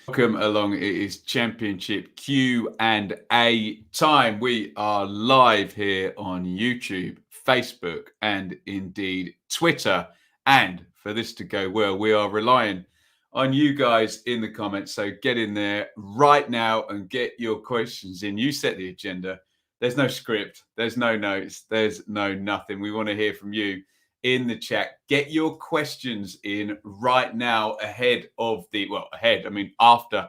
Welcome along. It is Championship Q&A time. We are live here on YouTube, Facebook, and indeed Twitter. And for this to go well, we are relying on you guys in the comments. So get in there right now and get your questions in. You set the agenda. There's no script. There's no notes. There's no nothing. We want to hear from you in the chat. Get your questions in right now after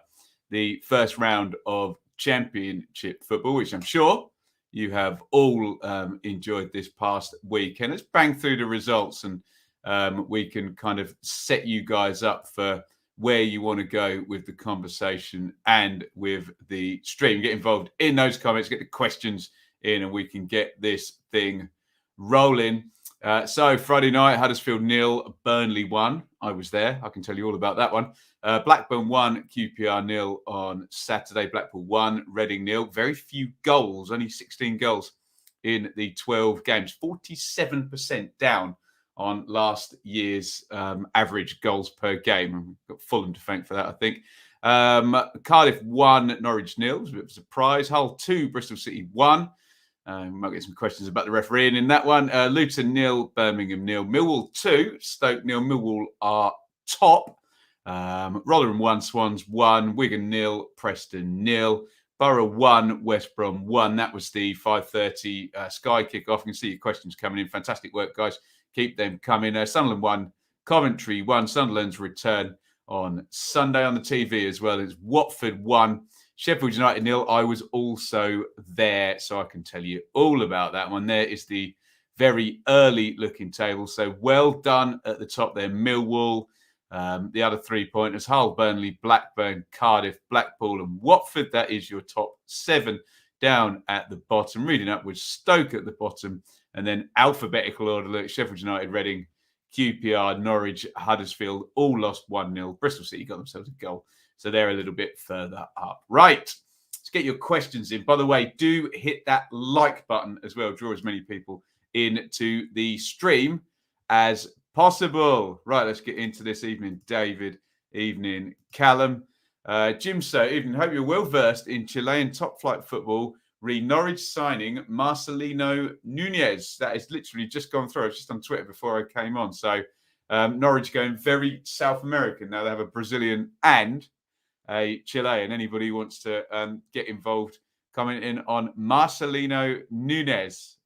the first round of Championship football, which I'm sure you have all enjoyed this past week. And let's bang through the results and we can kind of set you guys up for where you want to go with the conversation and with the stream. Get involved in those comments, get the questions in, and we can get this thing rolling. So Friday night, Huddersfield 0, Burnley 1. I was there. I can tell you all about that one. Blackburn 1, QPR 0 on Saturday. Blackpool 1, Reading 0. Very few goals, only 16 goals in the 12 games. 47% down on last year's average goals per game. And we've got Fulham to thank for that, I think. Cardiff 1, Norwich 0. It was a bit of a surprise. Hull 2, Bristol City 1. We might get some questions about the refereeing in that one. Luton 0, Birmingham 0, Millwall 2, Stoke 0. Millwall are top. Rotherham 1, Swans 1, Wigan 0, Preston 0, Borough 1, West Brom 1. That was the 5:30 Sky kickoff. You can see your questions coming in. Fantastic work, guys. Keep them coming. Sunderland 1, Coventry 1. Sunderland's return on Sunday on the TV as well. It's Watford 1. Sheffield United 0. I was also there, so I can tell you all about that one. There is the very early looking table. So well done at the top there. Millwall, the other 3-pointers, Hull, Burnley, Blackburn, Cardiff, Blackpool and Watford. That is your top 7 down at the bottom. Reading up with Stoke at the bottom. And then alphabetical order, look, Sheffield United, Reading, QPR, Norwich, Huddersfield, all lost 1-0. Bristol City got themselves a goal. So they're a little bit further up. Right, let's get your questions in. By the way, do hit that like button as well. Draw as many people into the stream as possible. Right, let's get into this. Evening, David. Evening, Callum. Jim, so evening. Hope you're well versed in Chilean top flight football. Norwich signing Marcelino Nunez. That is literally just gone through. I was just on Twitter before I came on. So Norwich going very South American. Now they have a Brazilian and a Chilean. Anybody who wants to get involved, comment in on Marcelino Nunez.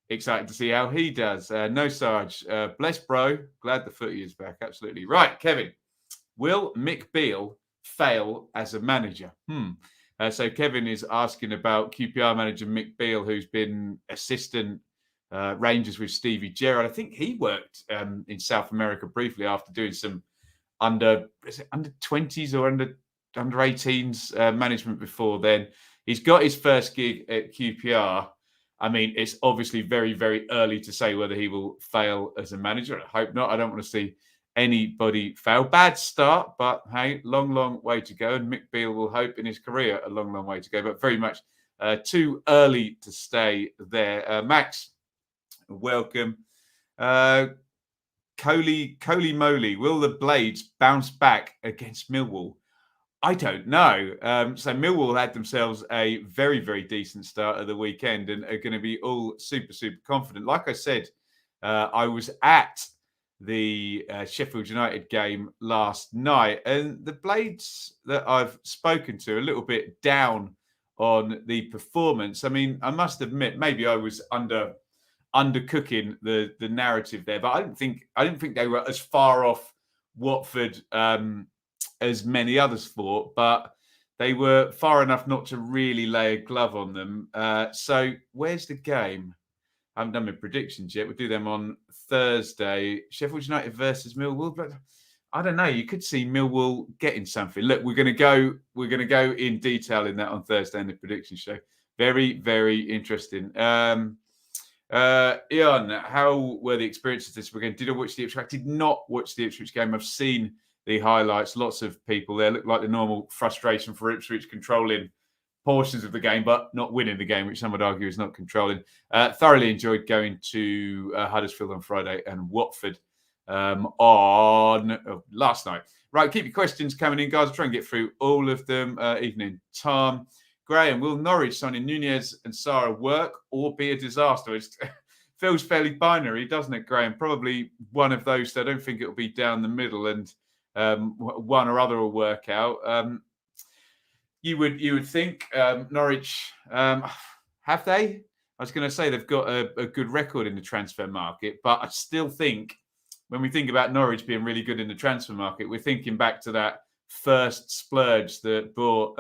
Excited to see how he does. No Sarge. Bless, bro. Glad the footy is back. Absolutely. Right, Kevin. Will Mick Beale fail as a manager? So Kevin is asking about QPR manager Mick Beale, who's been assistant Rangers with Stevie Gerrard. I think he worked in South America briefly after doing some under 20s or under 18s management before then. He's got his first gig at QPR. I mean, it's obviously very, very early to say whether he will fail as a manager. I hope not. I don't want to see anybody fail. Bad start, but hey, long way to go. And Mick Beale will hope in his career a long way to go, but very much too early to stay there. Max, welcome. Coley Moly, will the Blades bounce back against Millwall? I don't know. So Millwall had themselves a very, very decent start of the weekend and are going to be all super confident. Like I said, I was at the Sheffield United game last night, and the Blades that I've spoken to are a little bit down on the performance. I mean, I must admit, maybe I was undercooking the narrative there, but I didn't think they were as far off Watford as many others thought, but they were far enough not to really lay a glove on them. So where's the game? I haven't done my predictions yet. We'll do them on Thursday. Sheffield United versus Millwall. But I don't know. You could see Millwall getting something. Look, we're going to go in detail in that on Thursday in the prediction show. Very, very interesting. Iain, how were the experiences this weekend? Did I watch the Ipswich? I did not watch the Ipswich game. I've seen the highlights. Lots of people there. Looked like the normal frustration for Ipswich controlling portions of the game, but not winning the game, which some would argue is not controlling. Thoroughly enjoyed going to Huddersfield on Friday and Watford on last night. Right, keep your questions coming in, guys. I'll try and get through all of them. Evening, Tom. Graham, will Norwich signing Nunez and Sarah work or be a disaster? It feels fairly binary, doesn't it, Graham? Probably one of those. I don't think it'll be down the middle, and one or other will work out. You would think Norwich have they? I was going to say they've got a good record in the transfer market, but I still think when we think about Norwich being really good in the transfer market, we're thinking back to that first splurge that built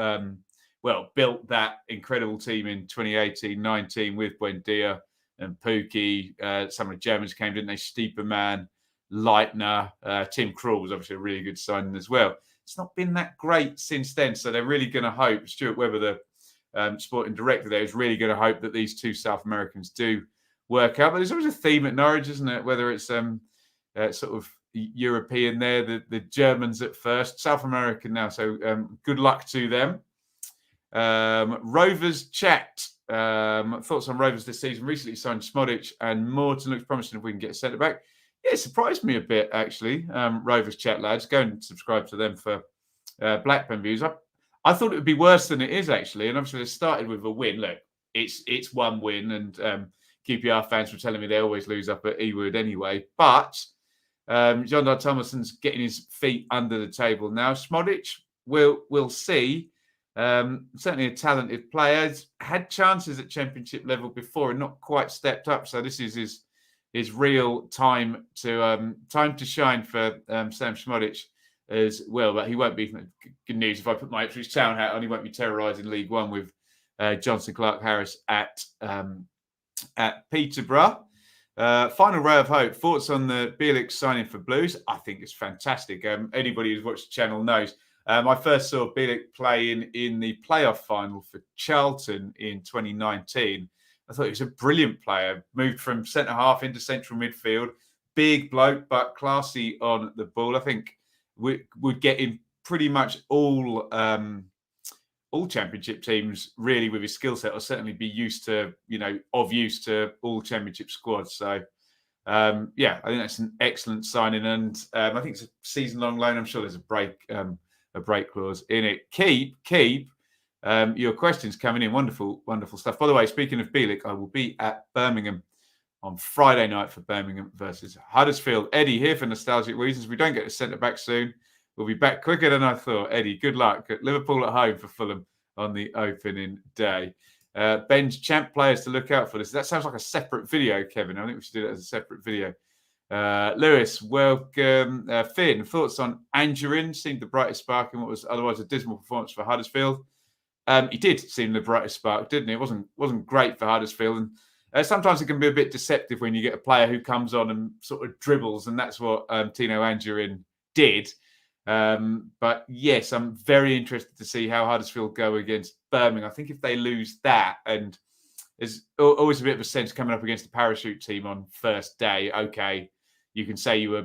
that incredible team in 2018-19 with Buendia and Pukki. Some of the Germans came, didn't they? Stiepermann, Leitner, Tim Krul was obviously a really good signing as well. It's not been that great since then, so they're really going to hope. Stuart Webber, the sporting director there, is really going to hope that these two South Americans do work out. But there's always a theme at Norwich, isn't it? Whether it's sort of European there, the Germans at first, South American now. So good luck to them. Rovers chat. Thoughts on Rovers this season? Recently signed Smodic and Morton. Looks promising if we can get centre back. Yeah, it surprised me a bit, actually. Rovers chat, lads. Go and subscribe to them for Blackburn views. I thought it would be worse than it is, actually. And obviously, they started with a win. Look, it's one win. And QPR fans were telling me they always lose up at Ewood anyway. But John Dar Thomason's getting his feet under the table now. Smodic, we'll see. Certainly a talented player. He's had chances at championship level before and not quite stepped up. So this is his real time to shine for Sam Smodic as well. But he won't be, good news, if I put my Ipswich Town hat on, he won't be terrorising League One with Johnson Clark Harris at Peterborough. Final ray of hope. Thoughts on the Bielik signing for Blues? I think it's fantastic. Anybody who's watched the channel knows. I first saw Bielik playing in the playoff final for Charlton in 2019. I thought he was a brilliant player. Moved from centre-half into central midfield. Big bloke, but classy on the ball. I think we'd get in pretty much all championship teams, really, with his skill set, or certainly be used to all championship squads. So, I think that's an excellent signing. And I think it's a season-long loan. I'm sure there's a break clause in it. Keep your questions coming in. Wonderful stuff. By the way, speaking of Bielik, I will be at Birmingham on Friday night for Birmingham versus Huddersfield. Eddie here for nostalgic reasons. We don't get a centre back soon. We'll be back quicker than I thought. Eddie, good luck at Liverpool at home for Fulham on the opening day. Ben's champ players to look out for this. That sounds like a separate video, Kevin. I think we should do that as a separate video. Lewis, welcome. Finn, thoughts on Angerin? Seemed the brightest spark in what was otherwise a dismal performance for Huddersfield. He did seem the brightest spark, didn't he? It wasn't great for Huddersfield. And sometimes it can be a bit deceptive when you get a player who comes on and sort of dribbles, and that's what Tino Angerin did. But yes, I'm very interested to see how Huddersfield go against Birmingham. I think if they lose that, and there's always a bit of a sense coming up against a parachute team on first day, okay, you can say you were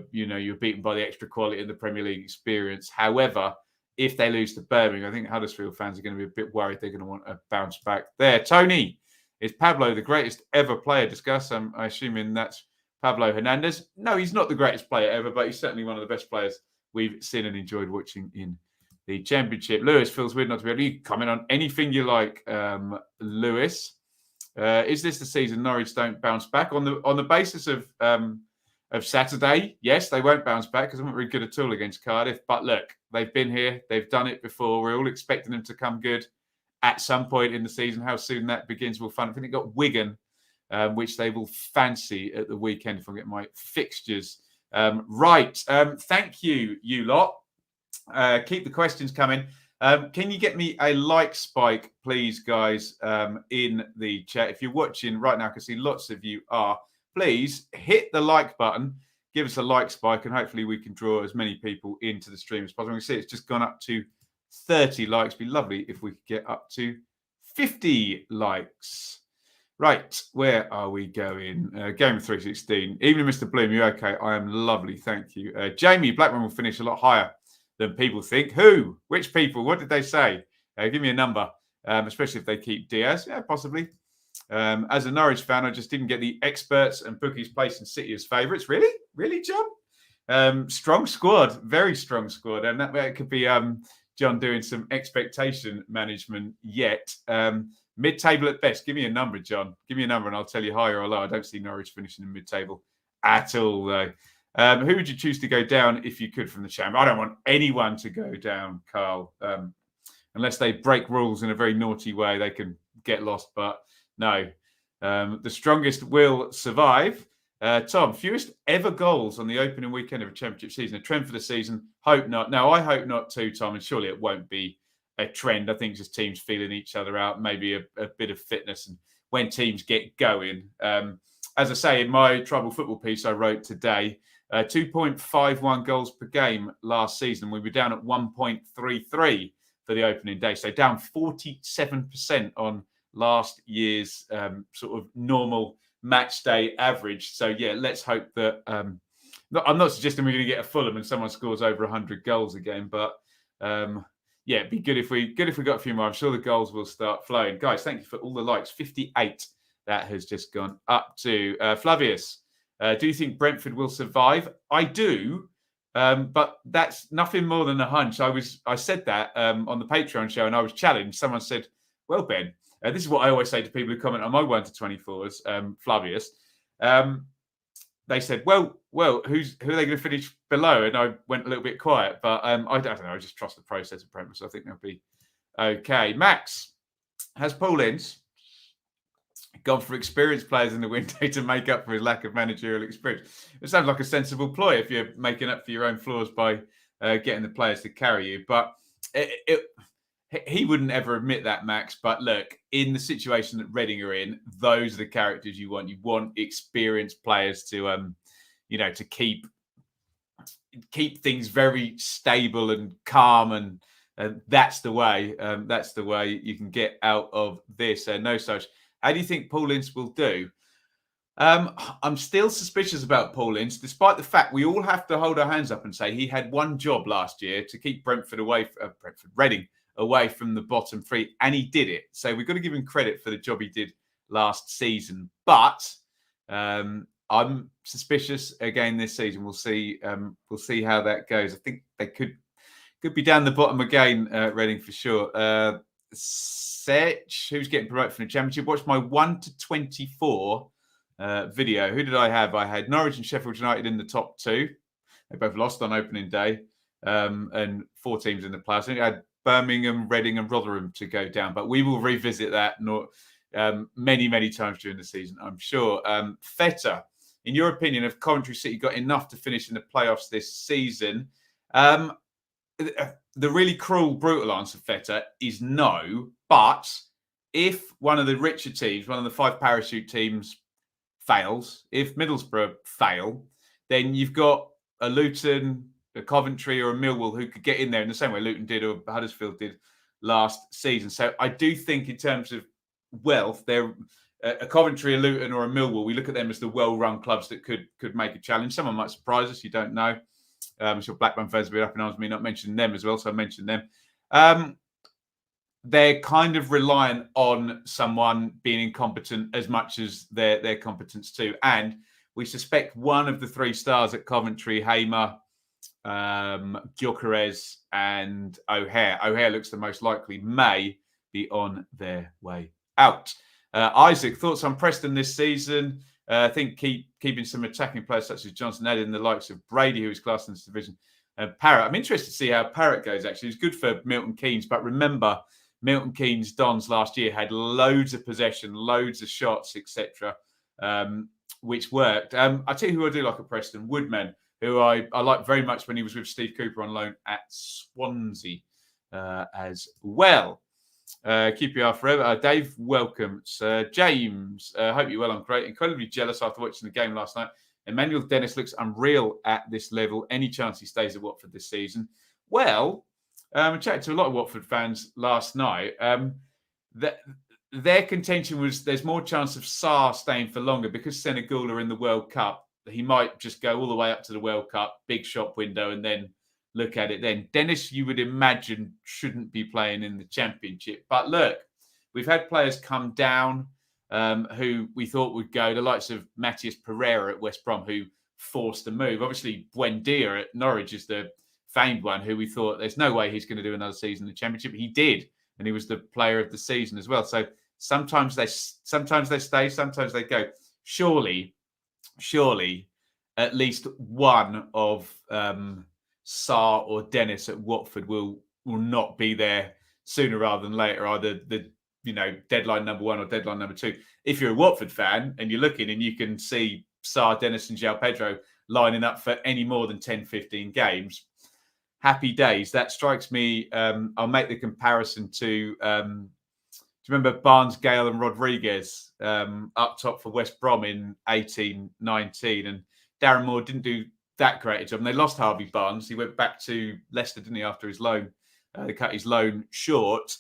beaten by the extra quality of the Premier League experience. However, if they lose to Birmingham, I think Huddersfield fans are going to be a bit worried. They're going to want a bounce back there. Tony, is Pablo the greatest ever player? Discuss. I'm assuming that's Pablo Hernandez. No, he's not the greatest player ever, but he's certainly one of the best players we've seen and enjoyed watching in the Championship. Lewis, feels weird not to be able to comment on anything you like, Lewis. Is this the season Norwich don't bounce back? On the basis of Saturday, yes, they won't bounce back because they weren't very good at all against Cardiff. But look, they've been here. They've done it before. We're all expecting them to come good at some point in the season. How soon that begins will find. I think they've got Wigan, which they will fancy at the weekend if I get my fixtures right. Thank you, you lot. Keep the questions coming. Can you get me a like spike, please, guys, in the chat? If you're watching right now, I can see lots of you are. Please hit the like button, give us a like spike, and hopefully we can draw as many people into the stream as possible. We can see it's just gone up to 30 likes. It'd be lovely if we could get up to 50 likes. Right, where are we going? Game of 316. Even Mr. Bloom, you okay? I am lovely, thank you. Jamie, Blackburn will finish a lot higher than people think. Who? Which people? What did they say? Give me a number, especially if they keep Diaz. Yeah, possibly. As a Norwich fan, I just didn't get the experts and bookies placing City as favourites. Really? Really, John? Strong squad, very strong squad. And that could be John doing some expectation management yet. Mid-table at best. Give me a number, John. Give me a number and I'll tell you higher or lower. I don't see Norwich finishing in mid-table at all, though. Who would you choose to go down if you could from the champ? I don't want anyone to go down, Carl. Unless they break rules in a very naughty way, they can get lost. But no, the strongest will survive. Tom, fewest ever goals on the opening weekend of a championship season. A trend for the season? Hope not. No, I hope not too, Tom. And surely it won't be a trend. I think just teams feeling each other out, maybe a bit of fitness. And when teams get going, as I say in my Tribal Football piece I wrote today, 2.51 goals per game last season. We were down at 1.33 for the opening day. So down 47% on last year's sort of normal match day average. So yeah, let's hope that I'm not suggesting we're going to get a Fulham and someone scores over 100 goals a game, but yeah, it'd be good if we got a few more. I'm sure the goals will start flowing. Guys, thank you for all the likes. 58 that has just gone up to. Flavius, do you think Brentford will survive? I do, but that's nothing more than a hunch. I said that on the Patreon show and I was challenged. Someone said, well, Ben, this is what I always say to people who comment on my 1 to 24s, Flavius. They said, well, who are they going to finish below? And I went a little bit quiet, but I don't know. I just trust the process of Brentford, so I think they'll be okay. Max, has Paul Ince gone for experienced players in the window to make up for his lack of managerial experience? It sounds like a sensible ploy if you're making up for your own flaws by getting the players to carry you. But he wouldn't ever admit that, Max. But look, in the situation that Reading are in, those are the characters you want. You want experienced players to, to keep things very stable and calm, and that's the way. That's the way you can get out of this. No such. How do you think Paul Ince will do? I'm still suspicious about Paul Ince, despite the fact we all have to hold our hands up and say he had one job last year to keep Reading away from the bottom three, and he did it. So we've got to give him credit for the job he did last season. But I'm suspicious again this season. We'll see. We'll see how that goes. I think they could be down the bottom again, Reading for sure. Sech, who's getting promoted from the Championship? Watch my 1 to 24 video. Who did I have? I had Norwich and Sheffield United in the top two. They both lost on opening day, and 4 teams in the playoffs. I had Birmingham, Reading and Rotherham to go down. But we will revisit that many, many times during the season, I'm sure. Feta, in your opinion, have Coventry City got enough to finish in the playoffs this season? The really cruel, brutal answer, Feta, is no. But if one of the richer teams, one of the 5 parachute teams fails, if Middlesbrough fail, then you've got a Luton, a Coventry or a Millwall who could get in there in the same way Luton did or Huddersfield did last season. So I do think in terms of wealth, they're a Coventry, a Luton or a Millwall. We look at them as the well-run clubs that could make a challenge. Someone might surprise us. You don't know. I'm sure Blackburn fans will be up in arms with me not mentioning them as well. So I mentioned them. They're kind of reliant on someone being incompetent as much as their competence too. And we suspect one of the 3 stars at Coventry, Hamer, Gyökeres and O'Hare. O'Hare looks the most likely, may be on their way out. Isaac, thoughts on Preston this season? I think keeping some attacking players such as Johnson, adding the likes of Brady, who is classed in this division, and Parrott. I'm interested to see how Parrott goes, actually. It's good for Milton Keynes, but remember, Milton Keynes Dons last year had loads of possession, loads of shots, etc., which worked. I tell you who I do like at Preston, Woodman, who I like very much when he was with Steve Cooper on loan at Swansea as well. QPR forever. Dave, welcome. James, hope you're well. I'm great. Incredibly jealous after watching the game last night. Emmanuel Dennis looks unreal at this level. Any chance he stays at Watford this season? Well, I chatted to a lot of Watford fans last night. Their contention was there's more chance of Sarr staying for longer because Senegal are in the World Cup. He might just go all the way up to the World Cup, big shop window, and then look at it then. Dennis, you would imagine, shouldn't be playing in the Championship. But look, we've had players come down who we thought would go, the likes of Matthias Pereira at West Brom, who forced to move. Obviously, Buendia at Norwich is the famed one who we thought there's no way he's going to do another season in the Championship. He did, and he was the player of the season as well. So sometimes they stay, sometimes they go. Surely, at least one of Sarr or Dennis at Watford will not be there sooner rather than later, either the deadline number 1 or deadline number 2. If you're a Watford fan and you're looking and you can see Sarr, Dennis and João Pedro lining up for any more than 10, 15 games, happy days. That strikes me. I'll make the comparison to, do you remember Barnes, Gale and Rodriguez up top for West Brom in 18-19? And Darren Moore didn't do that great a job. And they lost Harvey Barnes. He went back to Leicester, didn't he, after his loan? They cut his loan short.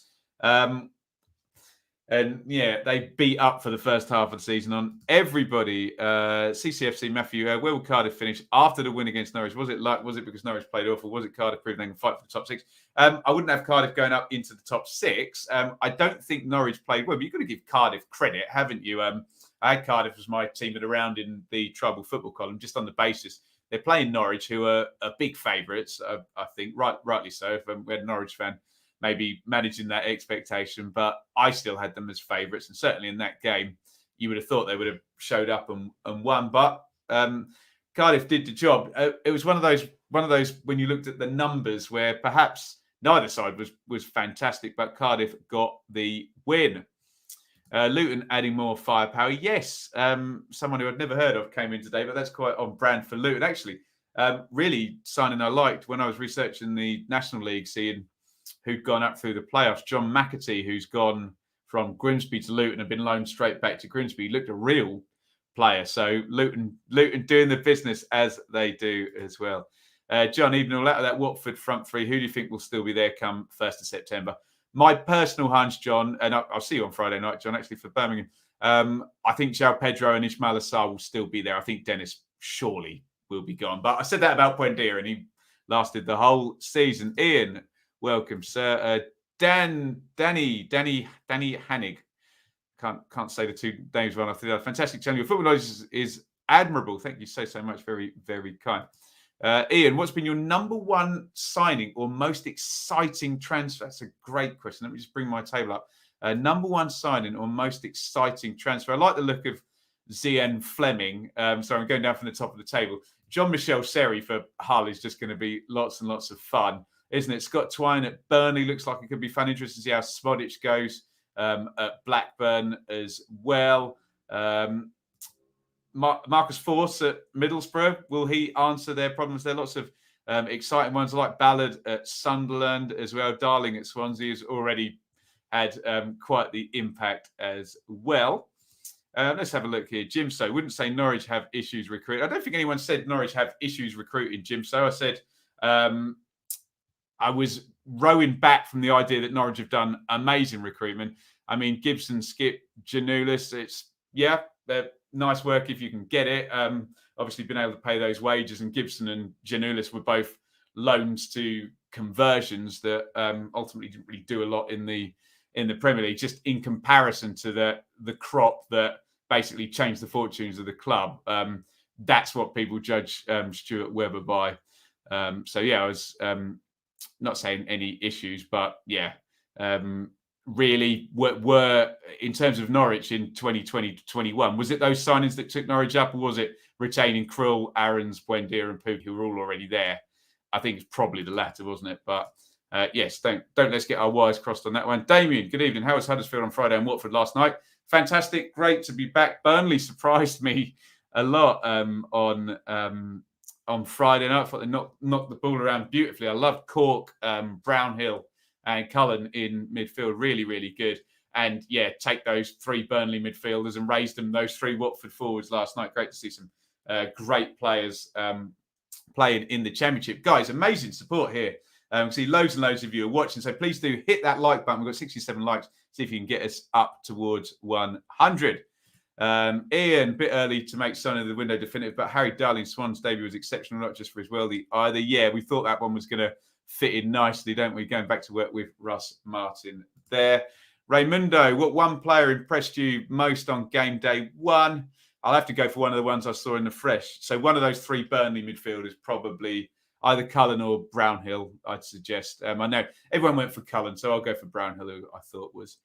And yeah, they beat up for the first half of the season on everybody. CCFC Matthew, where will Cardiff finish after the win against Norwich? Was it because Norwich played awful? Was it Cardiff proving they can fight for the top 6? I wouldn't have Cardiff going up into the top 6. I don't think Norwich played well, but you've got to give Cardiff credit, haven't you? I had Cardiff as my team at around in the Trouble Football column, just on the basis they're playing Norwich, who are big favourites. I think rightly so. If we had a Norwich fan, maybe managing that expectation, but I still had them as favourites, and certainly in that game, you would have thought they would have showed up and won. But Cardiff did the job. It was one of those when you looked at the numbers where perhaps neither side was fantastic, but Cardiff got the win. Luton adding more firepower. Yes, someone who I'd never heard of came in today, but that's quite on brand for Luton. Actually, really signing I liked when I was researching the National League, seeing who'd gone up through the playoffs. John McAtee, who's gone from Grimsby to Luton and been loaned straight back to Grimsby, looked a real player. So Luton doing the business as they do as well. John, even all out of that Watford front three, who do you think will still be there come 1st of September? My personal hunch, John, and I'll see you on Friday night, John, actually, for Birmingham. I think João Pedro and Ismail Assar will still be there. I think Dennis surely will be gone. But I said that about Buendia, and he lasted the whole season. Iain, welcome, sir. Danny Hannig. Can't say the two names well enough. Fantastic channel. Your football knowledge is admirable. Thank you so much. Very, very kind. Iain, what's been your number one signing or most exciting transfer? That's a great question. Let me just bring my table up. Number one signing or most exciting transfer. I like the look of Zian Fleming. So I'm going down from the top of the table. Jean-Michel Seri for Hull is just going to be lots and lots of fun, isn't it? Scott Twine at Burnley looks like it could be fun. Interesting to see how Smodic goes at Blackburn as well. Marcus Force at Middlesbrough, will he answer their problems? There are lots of exciting ones like Ballard at Sunderland as well. Darling at Swansea has already had quite the impact as well. Let's have a look here. Jim So wouldn't say Norwich have issues recruiting. I don't think anyone said Norwich have issues recruiting, Jim So. I said I was rowing back from the idea that Norwich have done amazing recruitment. I mean, Gibson, Skip, Janulis, they're nice work if you can get it. Obviously, been able to pay those wages, and Gibson and Janulis were both loans to conversions that ultimately didn't really do a lot in the Premier League, just in comparison to the crop that basically changed the fortunes of the club. That's what people judge Stuart Webber by. I was not saying any issues, but really were in terms of Norwich in 2020 to 21. Was it those signings that took Norwich up, or was it retaining Krul, Aarons, Buendia and Puk, who were all already there? I think it's probably the latter, wasn't it? But yes, don't let's get our wires crossed on that one. Damien, good evening. How was Huddersfield on Friday and Watford last night? Fantastic, great to be back. Burnley surprised me a lot on Friday night. I thought they knocked the ball around beautifully. I loved Cork, Brownhill and Cullen in midfield. Really, really good. And take those three Burnley midfielders and raise them, those three Watford forwards last night. Great to see some great players playing in the Championship. Guys, amazing support here. See loads and loads of you are watching. So please do hit that like button. We've got 67 likes. See if you can get us up towards 100. Iain, a bit early to make Son of the Window definitive, but Harry Darling Swan's debut was exceptional, not just for his worldie either. Yeah, we thought that one was going to fit in nicely, don't we? Going back to work with Russ Martin there. Raymundo, what one player impressed you most on game day one? I'll have to go for one of the ones I saw in the fresh. So one of those 3 Burnley midfielders, probably either Cullen or Brownhill, I'd suggest. I know everyone went for Cullen, so I'll go for Brownhill, who I thought was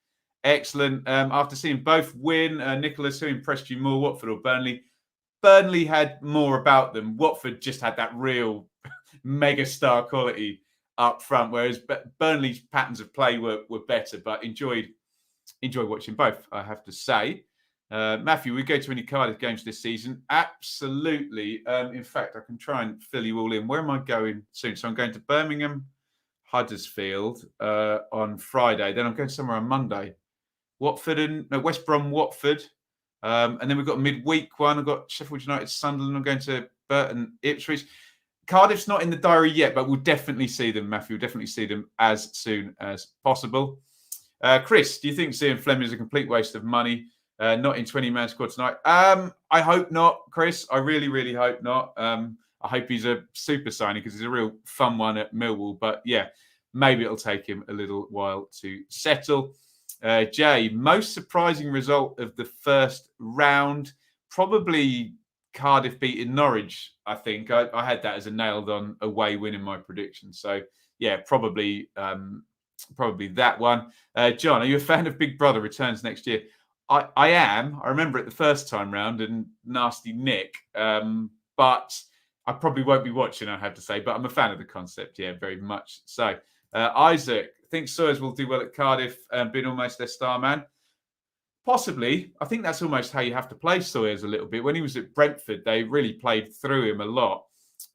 excellent. After seeing both win, Nicholas, who impressed you more, Watford or Burnley? Burnley had more about them. Watford just had that real mega star quality up front, whereas Burnley's patterns of play were better, but enjoyed watching both, I have to say. Matthew, we go to any Cardiff games this season? Absolutely. In fact, I can try and fill you all in. Where am I going soon? So I'm going to Birmingham, Huddersfield on Friday. Then I'm going somewhere on Monday. West Brom, Watford. And then we've got a midweek one. I've got Sheffield United, Sunderland. I'm going to Burton, Ipswich. Cardiff's not in the diary yet, but we'll definitely see them, Matthew. We'll definitely see them as soon as possible. Chris, do you think seeing Fleming is a complete waste of money? Not in 20-man squad tonight. I hope not, Chris. I really, really hope not. I hope he's a super signing because he's a real fun one at Millwall. But yeah, maybe it'll take him a little while to settle. Jay, most surprising result of the first round? Probably Cardiff beating Norwich, I think. I had that as a nailed-on away win in my prediction. So yeah, probably that one. John, are you a fan of Big Brother returns next year? I am. I remember it the first time round and nasty Nick, but I probably won't be watching, I have to say. But I'm a fan of the concept, yeah, very much so. Isaac, think Sawyers will do well at Cardiff and being almost their star man? Possibly. I think that's almost how you have to play Sawyers a little bit. When he was at Brentford, they really played through him a lot.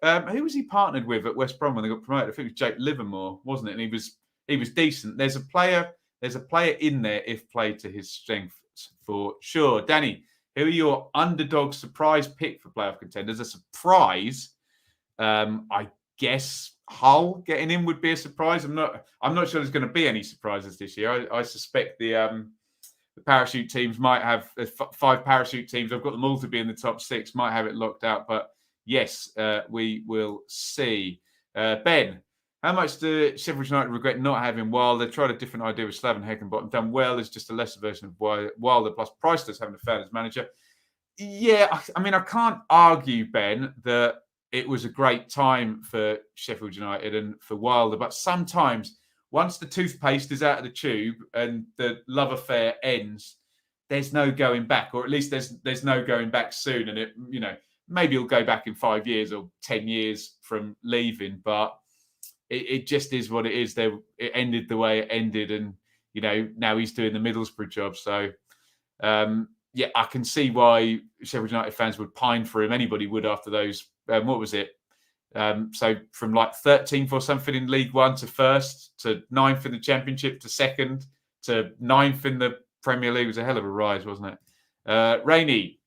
Who was he partnered with at West Brom when they got promoted? I think it was Jake Livermore, wasn't it? And he was decent. There's a player in there if played to his strength for sure. Danny, who are your underdog surprise pick for playoff contenders? A surprise, I guess Hull getting in would be a surprise. I'm not sure there's going to be any surprises this year. I suspect the parachute teams might have 5 parachute teams. I've got them all to be in the top 6. Might have it locked out, but yes, we will see. Ben, how much do Sheffield United regret not having Wilder? Tried a different idea with Slaven Heckenbottom. Done well as just a lesser version of Wilder, plus Priceless having a fan as manager. Yeah, I mean, I can't argue, Ben, that it was a great time for Sheffield United and for Wilder, but sometimes once the toothpaste is out of the tube and the love affair ends, there's no going back, or at least there's no going back soon. And it, maybe he'll go back in 5 years or 10 years from leaving, but it just is what it is. It ended the way it ended, and now he's doing the Middlesbrough job. So yeah, I can see why Sheffield United fans would pine for him. Anybody would after those. What was it? So from like 13th or something in League One to 1st to 9th in the Championship to 2nd to 9th in the Premier League was a hell of a rise, wasn't it? Rainey,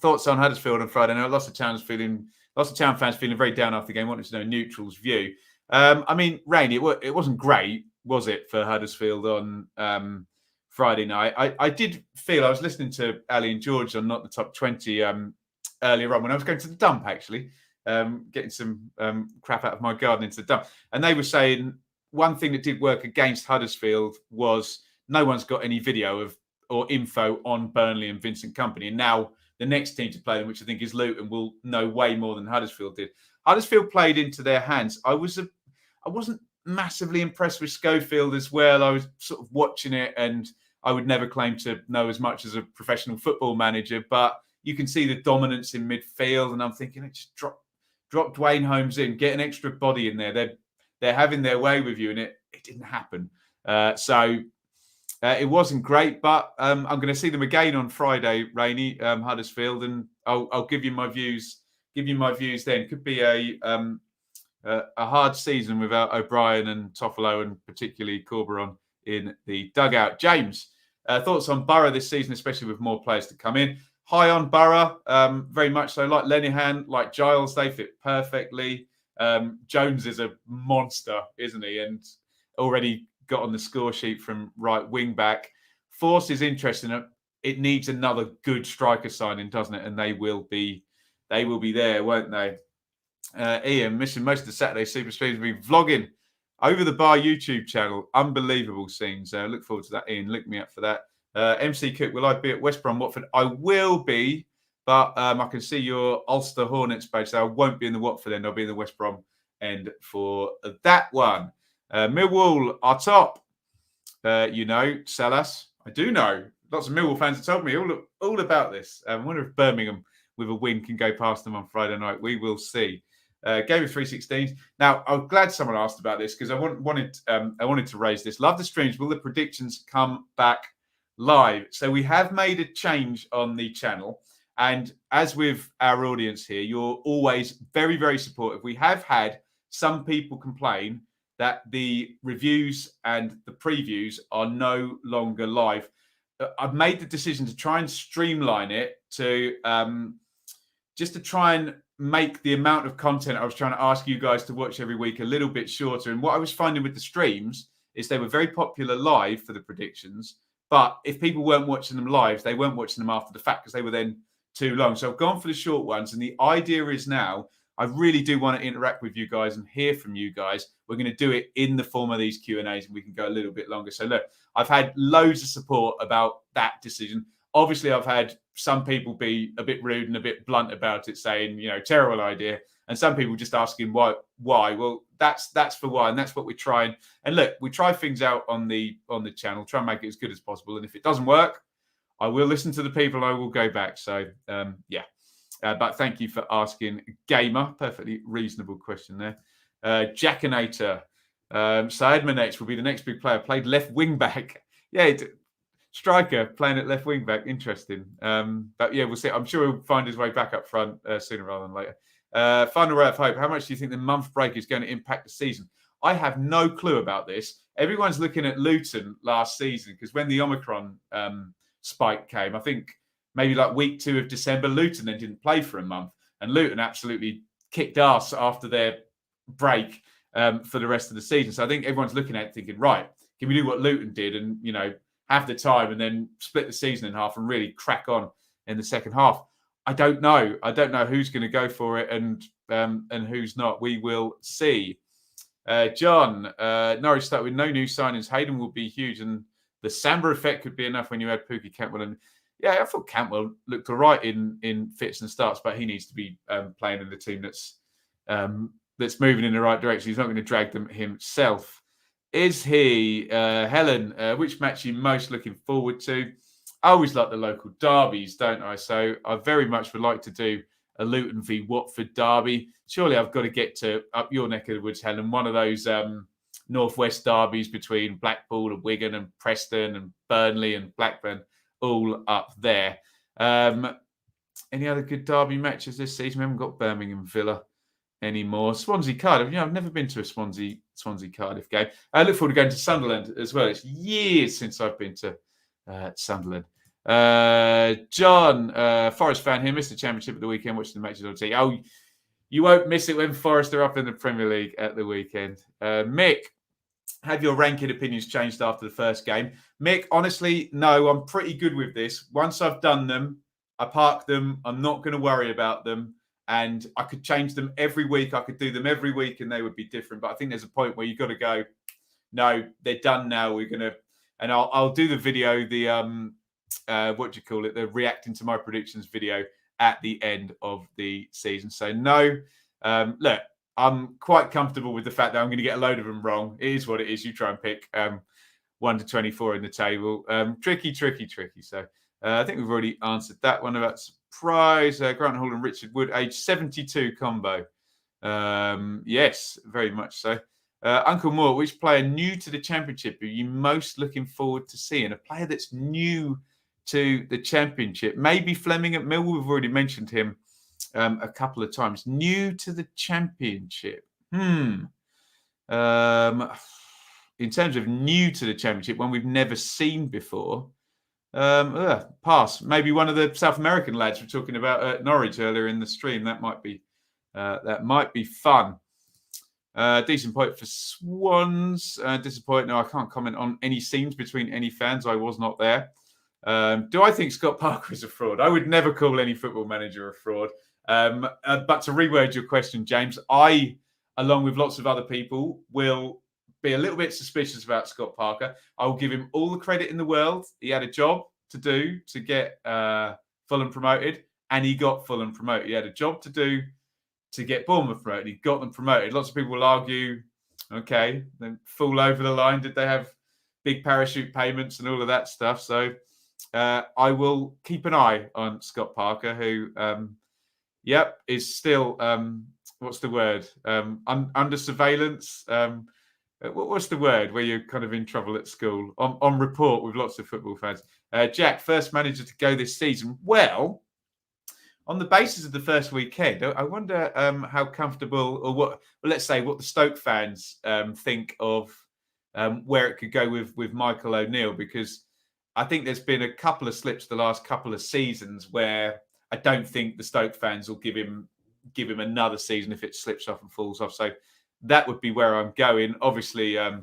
thoughts on Huddersfield on Friday? Now, lots of Town fans feeling very down after the game. Wanted to know neutral's view. I mean, Rainey, it wasn't great, was it, for Huddersfield on Friday night? I did feel I was listening to Ali and George on Not the Top 20 earlier on when I was going to the dump, actually. Getting some crap out of my garden into the dump. And they were saying one thing that did work against Huddersfield was no one's got any video of or info on Burnley and Vincent Kompany. And now the next team to play them, which I think is Luton, will know way more than Huddersfield did. Huddersfield played into their hands. I wasn't massively impressed with Schofield as well. I was sort of watching it, and I would never claim to know as much as a professional football manager, but you can see the dominance in midfield, and I'm thinking, just drop Dwayne Holmes in, get an extra body in there. They're having their way with you, and it didn't happen. So it wasn't great, but I'm going to see them again on Friday, Rainey, Huddersfield, and I'll give you my views. Then. Could be a hard season without O'Brien and Toffolo, and particularly Corberon in the dugout. James, thoughts on Borough this season, especially with more players to come in? High on Borough, very much so. Like Lenihan, like Giles, they fit perfectly. Jones is a monster, isn't he? And already got on the score sheet from right wing back. Force is interesting. It needs another good striker signing, doesn't it? And they will be there, won't they? Iain, missing most of the Saturday Super Streams, will be vlogging over the bar YouTube channel. Unbelievable scenes. Look forward to that, Iain. Look me up for that. MC Cook, will I be at West Brom Watford? I will be. But I can see your Ulster Hornets page, so I won't be in the Watford end. I'll be in the West Brom end for that one. Millwall are top. Salas. I do know. Lots of Millwall fans have told me all about this. I wonder if Birmingham with a win can go past them on Friday night. We will see. Game of 316. Now, I'm glad someone asked about this because I wanted to raise this. Love the streams. Will the predictions come back live? So we have made a change on the channel. And as with our audience here, you're always very, very supportive. We have had some people complain that the reviews and the previews are no longer live. I've made the decision to try and streamline it to just to try and make the amount of content I was trying to ask you guys to watch every week a little bit shorter. And what I was finding with the streams is they were very popular live for the predictions. But if people weren't watching them live, they weren't watching them after the fact because they were then too long. So I've gone for the short ones. And the idea is now, I really do want to interact with you guys and hear from you guys. We're going to do it in the form of these Q&As and we can go a little bit longer. So look, I've had loads of support about that decision. Obviously, I've had some people be a bit rude and a bit blunt about it, saying, terrible idea. And some people just asking why. Well, that's for why. And that's what we're trying. And look, we try things out on the channel, try and make it as good as possible. And if it doesn't work, I will listen to the people and I will go back. So, but thank you for asking, Gamer. Perfectly reasonable question there. Jackinator. So Edmonds will be the next big player. Played left wing back. Yeah, striker playing at left wing back. Interesting. But yeah, we'll see. I'm sure he'll find his way back up front sooner rather than later. Final ray of hope. How much do you think the month break is going to impact the season? I have no clue about this. Everyone's looking at Luton last season because when the Omicron spike came, I think maybe like week 2 of December, Luton then didn't play for a month. And Luton absolutely kicked ass after their break for the rest of the season. So I think everyone's looking at it thinking, right, can we do what Luton did and, have the time and then split the season in half and really crack on in the second half? I don't know. I don't know who's going to go for it and who's not. We will see. John, Norwich start with no new signings. Hayden will be huge and the Samba effect could be enough when you had Pookie Cantwell. And yeah, I thought Cantwell looked all right in fits and starts, but he needs to be playing in the team that's moving in the right direction. He's not going to drag them himself. Is he, Helen, which match are you most looking forward to? I always like the local derbies, don't I? So I very much would like to do a Luton v Watford derby. Surely I've got to get to up your neck of the woods, Helen, one of those northwest derbies between Blackpool and Wigan and Preston and Burnley and Blackburn, all up there. Any other good derby matches this season? We haven't got Birmingham Villa anymore. Swansea Cardiff. I've never been to a Swansea Cardiff game. I look forward to going to Sunderland as well. It's years since I've been to Sunderland. John, Forest fan here, missed the championship at the weekend, watching the matches on TV. Oh, you won't miss it when Forest are up in the Premier League at the weekend. Mick, have your ranking opinions changed after the first game? Mick, honestly, no, I'm pretty good with this. Once I've done them, I park them. I'm not going to worry about them. And I could change them every week. I could do them every week and they would be different. But I think there's a point where you've got to go, no, they're done now. We're going to, and I'll do the video, the, the reacting to my predictions video at the end of the season. So no, look, I'm quite comfortable with the fact that I'm going to get a load of them wrong. It is what it is. You try and pick 1 to 24 in the table. Tricky. So I think we've already answered that one about surprise. Grant Hall and Richard Wood, age 72 combo. Yes, very much so. Uncle Moore, which player new to the championship are you most looking forward to seeing? A player that's new to the championship. Maybe Fleming at Millwall. We've already mentioned him a couple of times. New to the championship. In terms of new to the championship, one we've never seen before. Pass. Maybe one of the South American lads we're talking about at Norwich earlier in the stream. That might be fun. Decent point for Swans. Disappointing. No, I can't comment on any scenes between any fans. I was not there. Do I think Scott Parker is a fraud? I would never call any football manager a fraud. But to reword your question, James, I, along with lots of other people, will be a little bit suspicious about Scott Parker. I will give him all the credit in the world. He had a job to do to get Fulham promoted, and he got Fulham promoted. He had a job to do to get Bournemouth promoted. He got them promoted. Lots of people will argue, okay, then fall over the line. Did they have big parachute payments and all of that stuff? So I will keep an eye on Scott Parker, who, is still, what's the word? Under surveillance. What's the word where you're kind of in trouble at school? On report with lots of football fans. Jack, first manager to go this season. Well, on the basis of the first weekend, I wonder how comfortable, or what, well, let's say what the Stoke fans think of where it could go with Michael O'Neill, because I think there's been a couple of slips the last couple of seasons where I don't think the Stoke fans will give him another season if it slips off and falls off. So that would be where I'm going. Obviously, I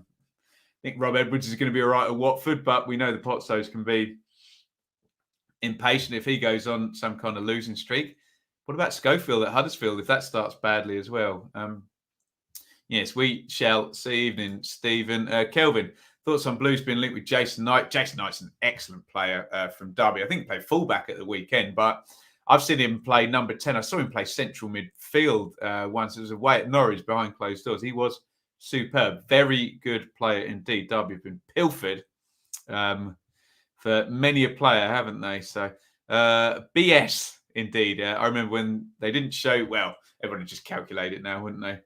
think Rob Edwards is going to be all right at Watford, but we know the Potsos can be impatient if he goes on some kind of losing streak. What about Schofield at Huddersfield if that starts badly as well? Yes, we shall see. Evening, Stephen. Kelvin, thoughts on Blues being linked with Jason Knight? Jason Knight's an excellent player from Derby. I think he played fullback at the weekend, but I've seen him play number 10. I saw him play central midfield once. It was away at Norwich behind closed doors. He was superb. Very good player indeed. Derby have been pilfered for many a player, haven't they? So BS indeed. I remember when they didn't show, well, everyone would just calculate it now, wouldn't they?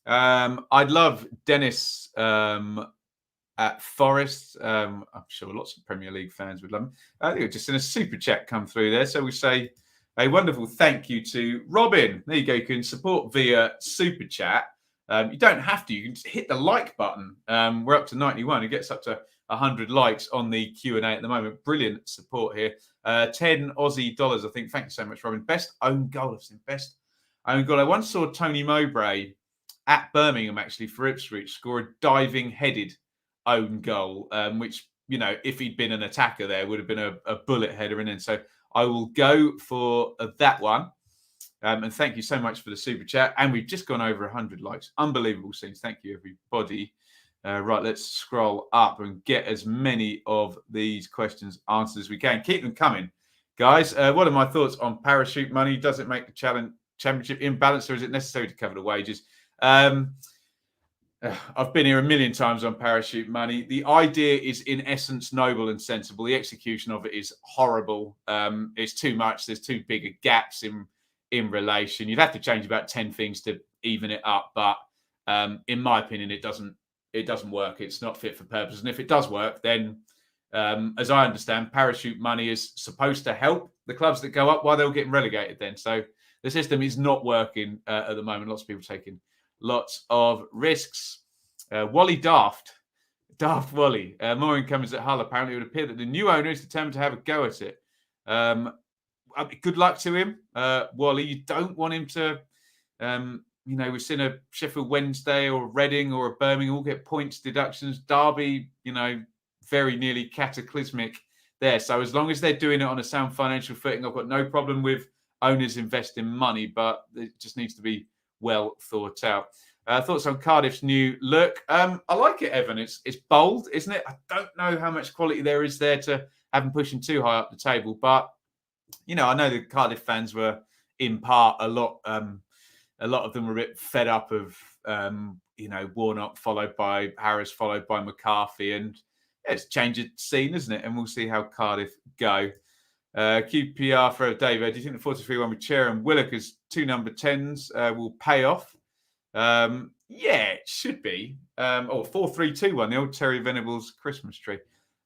I'd love Dennis at Forest. I'm sure lots of Premier League fans would love him. I think we're just in a super chat come through there. So we say a wonderful thank you to Robin. There you go. You can support via super chat. You don't have to. You can just hit the like button. We're up to 91. It gets up to 100 likes on the Q&A at the moment. Brilliant support here. 10 Aussie dollars, I think. Thank you so much, Robin. Best own goal. I've seen best own goal. I once saw Tony Mowbray at Birmingham, actually, for Ipswich, score a diving headed own goal, which, you know, if he'd been an attacker there, would have been a bullet header in. And so I will go for that one. And thank you so much for the super chat. And we've just gone over 100 likes. Unbelievable scenes. Thank you, everybody. Right, let's scroll up and get as many of these questions answered as we can. Keep them coming, guys. What are my thoughts on parachute money? Does it make the championship imbalanced, or is it necessary to cover the wages? I've been here a million times on parachute money. The idea is, in essence, noble and sensible. The execution of it is horrible. It's too much. There's too big gaps in relation. You'd have to change about 10 things to even it up. But in my opinion, it doesn't work. It's not fit for purpose. And if it does work, then as I understand, parachute money is supposed to help the clubs that go up while they're getting relegated then. So the system is not working at the moment. Lots of people taking lots of risks. Wally Daft Wally. More incomings at Hull. Apparently, it would appear that the new owner is determined to have a go at it. Good luck to him, Wally. You don't want him to, we've seen a Sheffield Wednesday or a Reading or a Birmingham all get points deductions. Derby, very nearly cataclysmic there. So as long as they're doing it on a sound financial footing, I've got no problem with owners investing money, but it just needs to be well thought out. Thoughts on Cardiff's new look? I like it, Evan. It's bold, isn't it? I don't know how much quality there is there to have them pushing too high up the table, but I know the Cardiff fans were in part a lot of them were a bit fed up of Warnock followed by Harris followed by McCarthy, and it's changed the scene, isn't it? And we'll see how Cardiff go. QPR for David. Do you think the 43-1 with Chair and Willock as two number 10s will pay off? Yeah, it should be. 4-3-2-1, the old Terry Venables Christmas tree.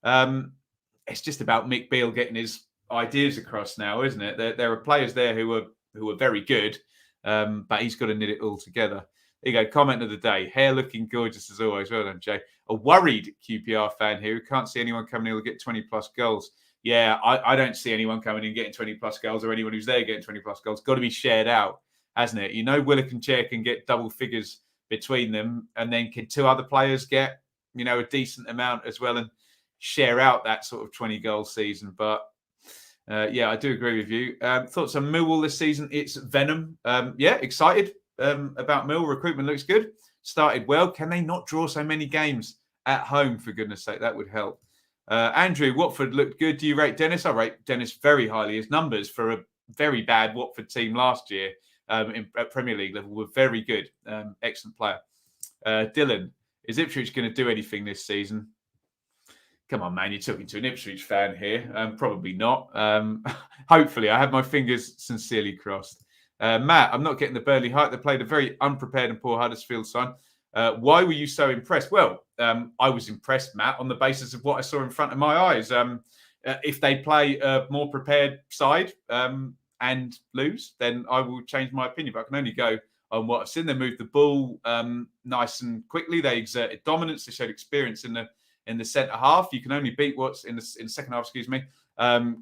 It's just about Mick Beale getting his ideas across now, isn't it? There are players there who are very good, but he's got to knit it all together. There you go. Comment of the day. Hair looking gorgeous as always. Well done, Jay. A worried QPR fan here who can't see anyone coming in who'll get 20-plus goals. Yeah, I don't see anyone coming in getting 20-plus goals, or anyone who's there getting 20-plus goals. Got to be shared out, hasn't it? Willock and Chair can get double figures between them, and then can two other players get, a decent amount as well and share out that sort of 20-goal season. But, yeah, I do agree with you. Thoughts on Millwall this season? It's venom. Yeah, excited about Mill. Recruitment looks good. Started well. Can they not draw so many games at home, for goodness sake? That would help. Andrew, Watford looked good. Do you rate Dennis? I rate Dennis very highly. His numbers for very bad Watford team last year at Premier League level were very good. Excellent player. Dylan, is Ipswich going to do anything this season? Come on, man, you're talking to an Ipswich fan here. Probably not. Hopefully, I have my fingers sincerely crossed. Matt, I'm not getting the Burnley hype. They played a very unprepared and poor Huddersfield side. Why were you so impressed? Well, I was impressed, Matt, on the basis of what I saw in front of my eyes. If they play a more prepared side and lose, then I will change my opinion. But I can only go on what I've seen. They moved the ball nice and quickly. They exerted dominance. They showed experience in the centre half. You can only beat what's in the second half. Excuse me.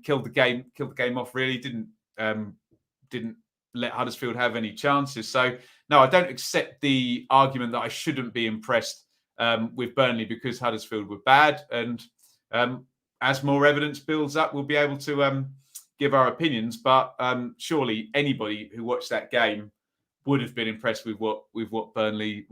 Killed the game off. Really didn't let Huddersfield have any chances. So no, I don't accept the argument that I shouldn't be impressed with Burnley because Huddersfield were bad. And as more evidence builds up, we'll be able to give our opinions. But surely anybody who watched that game would have been impressed with what Burnley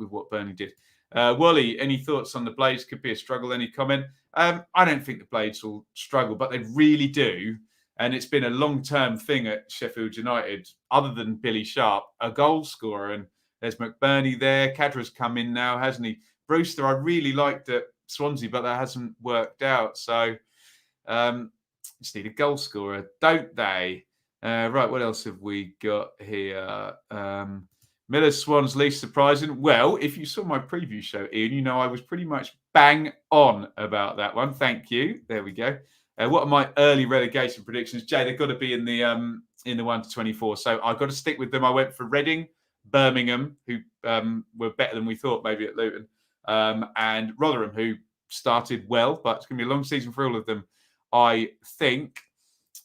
did. Wally, any thoughts on the Blades? Could be a struggle. Any comment? I don't think the Blades will struggle, but they really do. And it's been a long-term thing at Sheffield United, other than Billy Sharp, a goal scorer. And there's McBurney there. Cadra's come in now, hasn't he? Brewster, I really liked at Swansea, but that hasn't worked out. So just need a goal scorer, don't they? Right, what else have we got here? Miller's Swans least surprising. Well, if you saw my preview show, Iain, you know I was pretty much bang on about that one. Thank you. There we go. What are my early relegation predictions? Jay, they've got to be in the 1 to 24. So I've got to stick with them. I went for Reading, Birmingham, who were better than we thought maybe at Luton, and Rotherham, who started well, but it's going to be a long season for all of them, I think.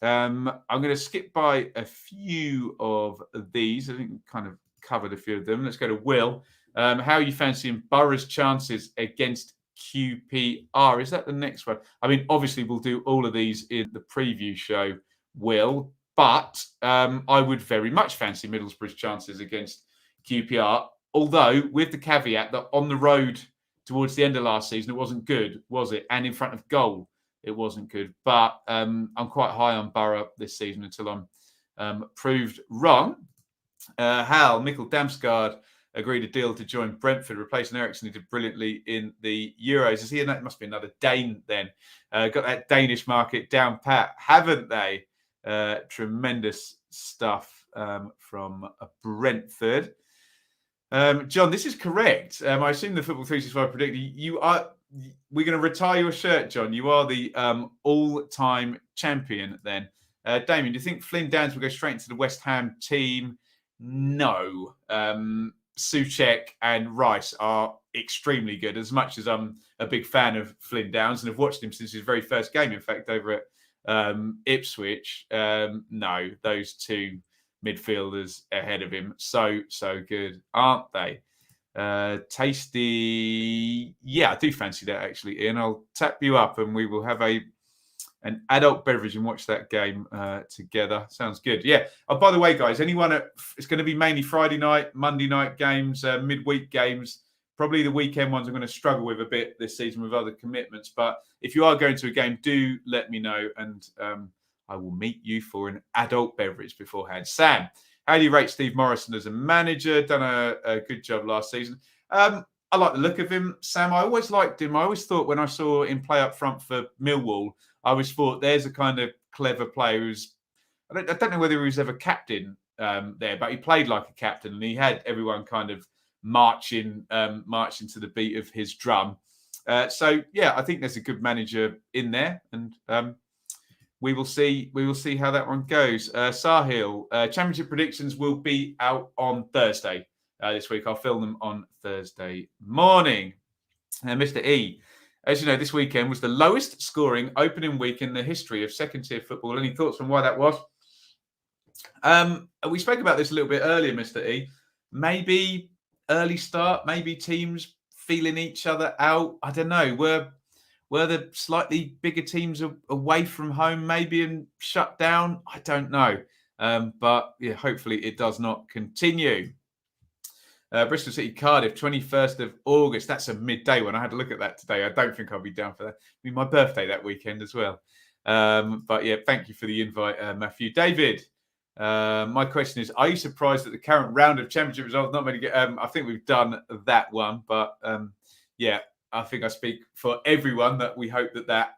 I'm going to skip by a few of these. I think we kind of covered a few of them. Let's go to Will. How are you fancying Borough's chances against QPR? Is that the next one? I mean, obviously, we'll do all of these in the preview show, Will, but I would very much fancy Middlesbrough's chances against QPR, although with the caveat that on the road towards the end of last season, it wasn't good, was it? And in front of goal, it wasn't good. But I'm quite high on Borough this season until I'm proved wrong. Hal, Mikkel Damsgaard agreed a deal to join Brentford, replacing Eriksson, who did brilliantly in the Euros. Is he? That must be another Dane then. Got that Danish market down pat, haven't they? Tremendous stuff from Brentford. John, this is correct. I assume the Football 365 predicted we're going to retire your shirt, John. You are the all-time champion then. Damien, do you think Flynn Downs will go straight into the West Ham team? No. Souček and Rice are extremely good. As much as I'm a big fan of Flynn Downs and have watched him since his very first game, in fact, over at Ipswich, no, those two midfielders ahead of him, so good, aren't they? Tasty. Yeah, I do fancy that, actually, Iain. I'll tap you up and we will have an adult beverage and watch that game together. Sounds good. Yeah. Oh, by the way, guys, it's going to be mainly Friday night, Monday night games, midweek games. Probably the weekend ones I'm going to struggle with a bit this season with other commitments. But if you are going to a game, do let me know and I will meet you for an adult beverage beforehand. Sam, how do you rate Steve Morrison as a manager? Done a good job last season. I like the look of him, Sam. I always liked him. I always thought when I saw him play up front for Millwall, I always thought there's a kind of clever player who's, I don't know whether he was ever captain there, but he played like a captain and he had everyone kind of marching to the beat of his drum. So yeah, I think there's a good manager in there, and we will see how that one goes. Sahil, championship predictions will be out on Thursday this week. I'll film them on Thursday morning. Mr. E, as you know, this weekend was the lowest scoring opening week in the history of second-tier football. Any thoughts on why that was? We spoke about this a little bit earlier, Mr. E. Maybe early start, maybe teams feeling each other out. I don't know. Were the slightly bigger teams away from home maybe and shut down? I don't know. But yeah, hopefully it does not continue. Bristol City, Cardiff, 21st of August. That's a midday one. I had to look at that today. I don't think I'll be down for that. It'll be my birthday that weekend as well. But yeah, thank you for the invite, Matthew. David, My question is, are you surprised that the current round of championship results not many get? I think we've done that one, but yeah, I think I speak for everyone that we hope that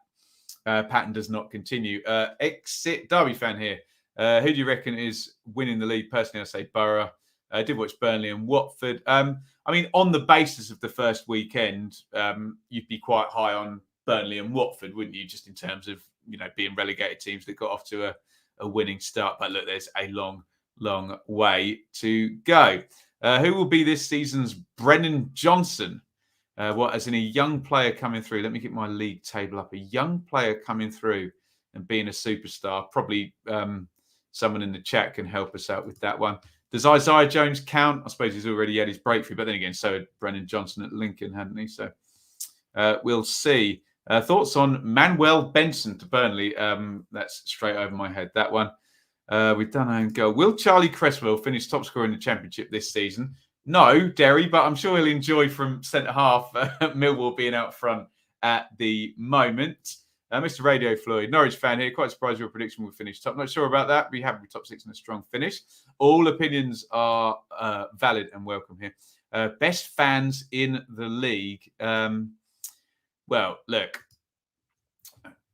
pattern does not continue. Exit Derby fan here. Who do you reckon is winning the league? Personally, I say Borough. I did watch Burnley and Watford. I mean, on the basis of the first weekend, you'd be quite high on Burnley and Watford, wouldn't you? Just in terms of being relegated teams that got off to a winning start. But look, there's a long, long way to go. Who will be this season's Brennan Johnson? As in a young player coming through? Let me get my league table up. A young player coming through and being a superstar. Probably someone in the chat can help us out with that one. Does Isaiah Jones count? I suppose he's already had his breakthrough, but then again, so had Brennan Johnson at Lincoln, hadn't he? So we'll see. Thoughts on Manuel Benson to Burnley? That's straight over my head, that one. We've done own goal. Will Charlie Cresswell finish top scorer in the Championship this season? No, Derry, but I'm sure he'll enjoy from centre-half Millwall being out front at the moment. Mr. Radio Floyd, Norwich fan here. Quite surprised your prediction will finish top. Not sure about that. Be happy with top 6 and a strong finish. All opinions are valid and welcome here. Best fans in the league. Well, look,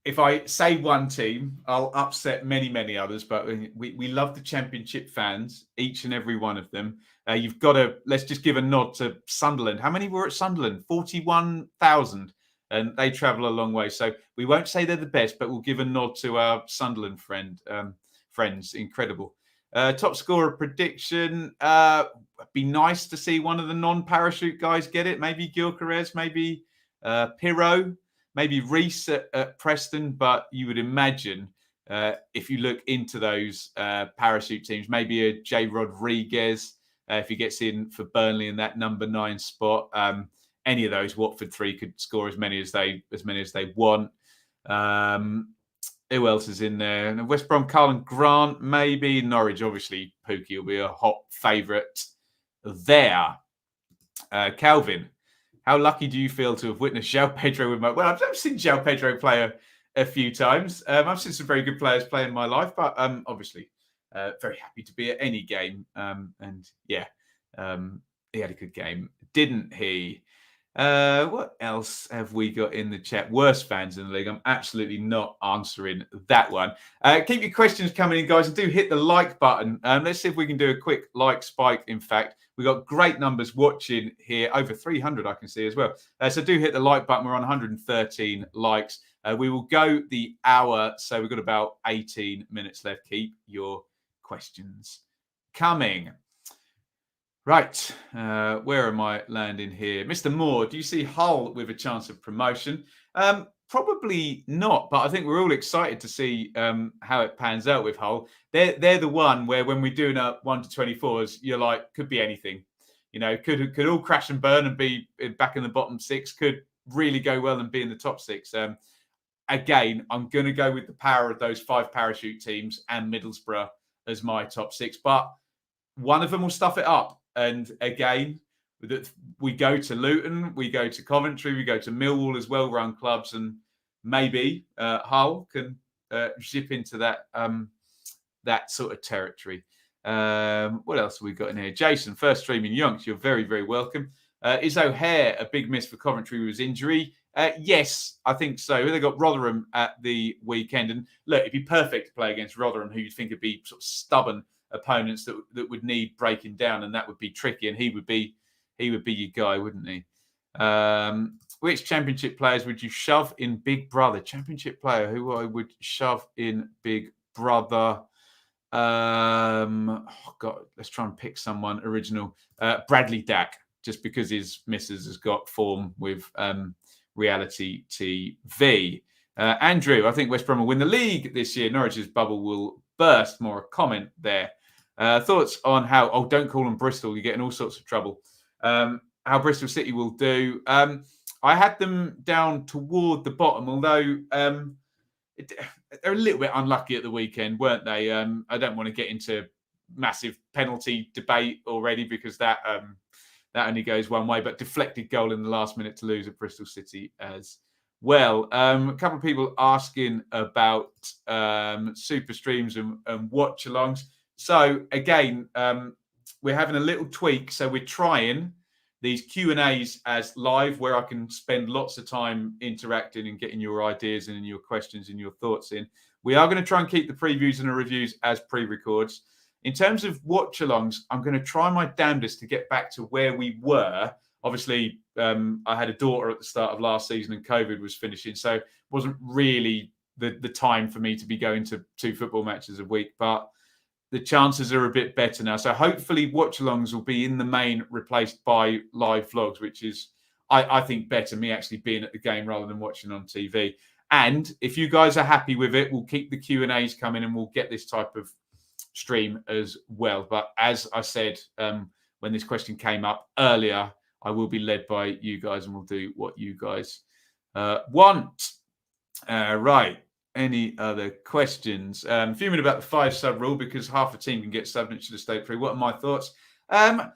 if I say one team, I'll upset many, many others. But we love the Championship fans, each and every one of them. You've got to, let's just give a nod to Sunderland. How many were at Sunderland? 41,000. And they travel a long way. So we won't say they're the best, but we'll give a nod to our Sunderland friends. Incredible. Top scorer prediction. Be nice to see one of the non-parachute guys get it. Maybe Gyökeres, maybe Pirro, maybe Reece at Preston. But you would imagine if you look into those parachute teams, maybe a J. Rodriguez if he gets in for Burnley in that number 9 spot. Any of those, Watford 3 could score as many as they want. Who else is in there? And West Brom, Carlin Grant, maybe. Norwich, obviously, Pookie will be a hot favourite there. Calvin, how lucky do you feel to have witnessed João Pedro with Well, I've seen João Pedro play a few times. I've seen some very good players play in my life, but obviously very happy to be at any game. And yeah, he had a good game, didn't he? What else have we got in the chat? Worst fans in the league. I'm absolutely not answering that one. Keep your questions coming in, guys, and do hit the like button. Let's see if we can do a quick like spike. In fact, we've got great numbers watching here. Over 300, I can see as well. So do hit the like button. We're on 113 likes. We will go the hour. So we've got about 18 minutes left. Keep your questions coming. Right, where am I landing here? Mr. Moore, do you see Hull with a chance of promotion? Probably not, but I think we're all excited to see how it pans out with Hull. They're the one where when we're doing a 1 to 24s, you're like, could be anything. Could all crash and burn and be back in the bottom 6, could really go well and be in the top 6. Again, I'm going to go with the power of those 5 parachute teams and Middlesbrough as my top 6, but one of them will stuff it up. And again, we go to Luton, we go to Coventry, we go to Millwall as well-run clubs, and maybe Hull can zip into that sort of territory. What else have we got in here? Jason, first streaming Yonks, you're very, very welcome. Is O'Hare a big miss for Coventry with his injury? Yes, I think so. They got Rotherham at the weekend, and look, it'd be perfect to play against Rotherham, who you'd think would be sort of stubborn opponents that would need breaking down, and that would be tricky, and he would be your guy, wouldn't he? Which Championship players would you shove in Big Brother? Championship player who I would shove in Big Brother. God, let's try and pick someone original. Bradley Dack, just because his missus has got form with reality TV. Andrew, I think West Brom will win the league this year. Norwich's bubble will burst. More a comment there. Thoughts on how, don't call them Bristol, you get in all sorts of trouble. How Bristol City will do. I had them down toward the bottom, although they're a little bit unlucky at the weekend, weren't they? I don't want to get into massive penalty debate already because that only goes one way, but deflected goal in the last minute to lose at Bristol City as well. A couple of people asking about super streams and watch alongs. So again, we're having a little tweak. So we're trying these Q&As as live, where I can spend lots of time interacting and getting your ideas and your questions and your thoughts in. We are going to try and keep the previews and the reviews as pre-records. In terms of watch-alongs, I'm going to try my damnedest to get back to where we were. Obviously, I had a daughter at the start of last season and COVID was finishing, so it wasn't really the time for me to be going to 2 football matches a week, but the chances are a bit better now. So hopefully watch-alongs will be in the main replaced by live vlogs, which is, I think, better, me actually being at the game rather than watching on TV. And if you guys are happy with it, we'll keep the Q&As coming and we'll get this type of stream as well. But as I said, when this question came up earlier, I will be led by you guys and we'll do what you guys want. Right. Any other questions? Fuming about the 5-sub rule because half the team can get subbed and it should have stayed free. What are my thoughts? I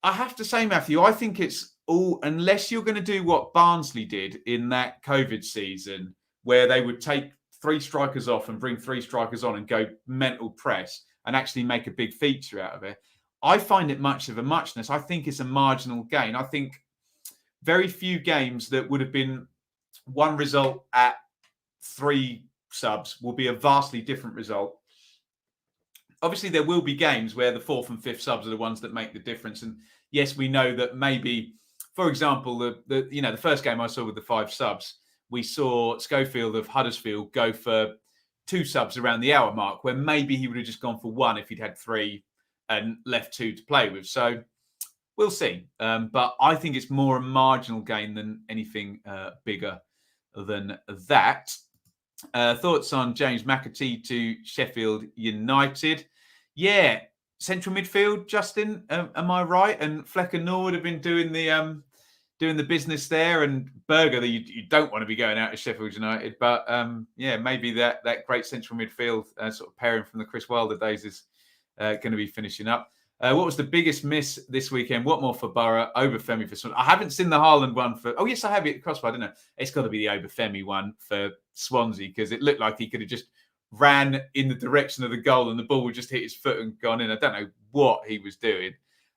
have to say, Matthew, I think it's all, unless you're going to do what Barnsley did in that COVID season, where they would take 3 strikers off and bring 3 strikers on and go mental press and actually make a big feature out of it. I find it much of a muchness. I think it's a marginal gain. I think very few games that would have been one result at 3 subs will be a vastly different result. Obviously, there will be games where the 4th and 5th subs are the ones that make the difference. And yes, we know that maybe, for example, the first game I saw with the 5 subs, we saw Schofield of Huddersfield go for 2 subs around the hour mark, where maybe he would have just gone for 1 if he'd had 3 and left 2 to play with. So we'll see. But I think it's more a marginal gain than anything bigger than that. Thoughts on James McAtee to Sheffield United? Yeah, central midfield, Justin, am I right? And Flecker Nord have been doing the business there, and Berger, you don't want to be going out of Sheffield United, but yeah, maybe that great central midfield sort of pairing from the Chris Wilder days is going to be finishing up. What was the biggest miss this weekend? What more for Borough? Obafemi for Swansea. I haven't seen the Haaland one for... Oh, yes, I have it. Crossbar, I don't know. It's got to be the Obafemi one for Swansea, because it looked like he could have just ran in the direction of the goal and the ball would just hit his foot and gone in. I don't know what he was doing.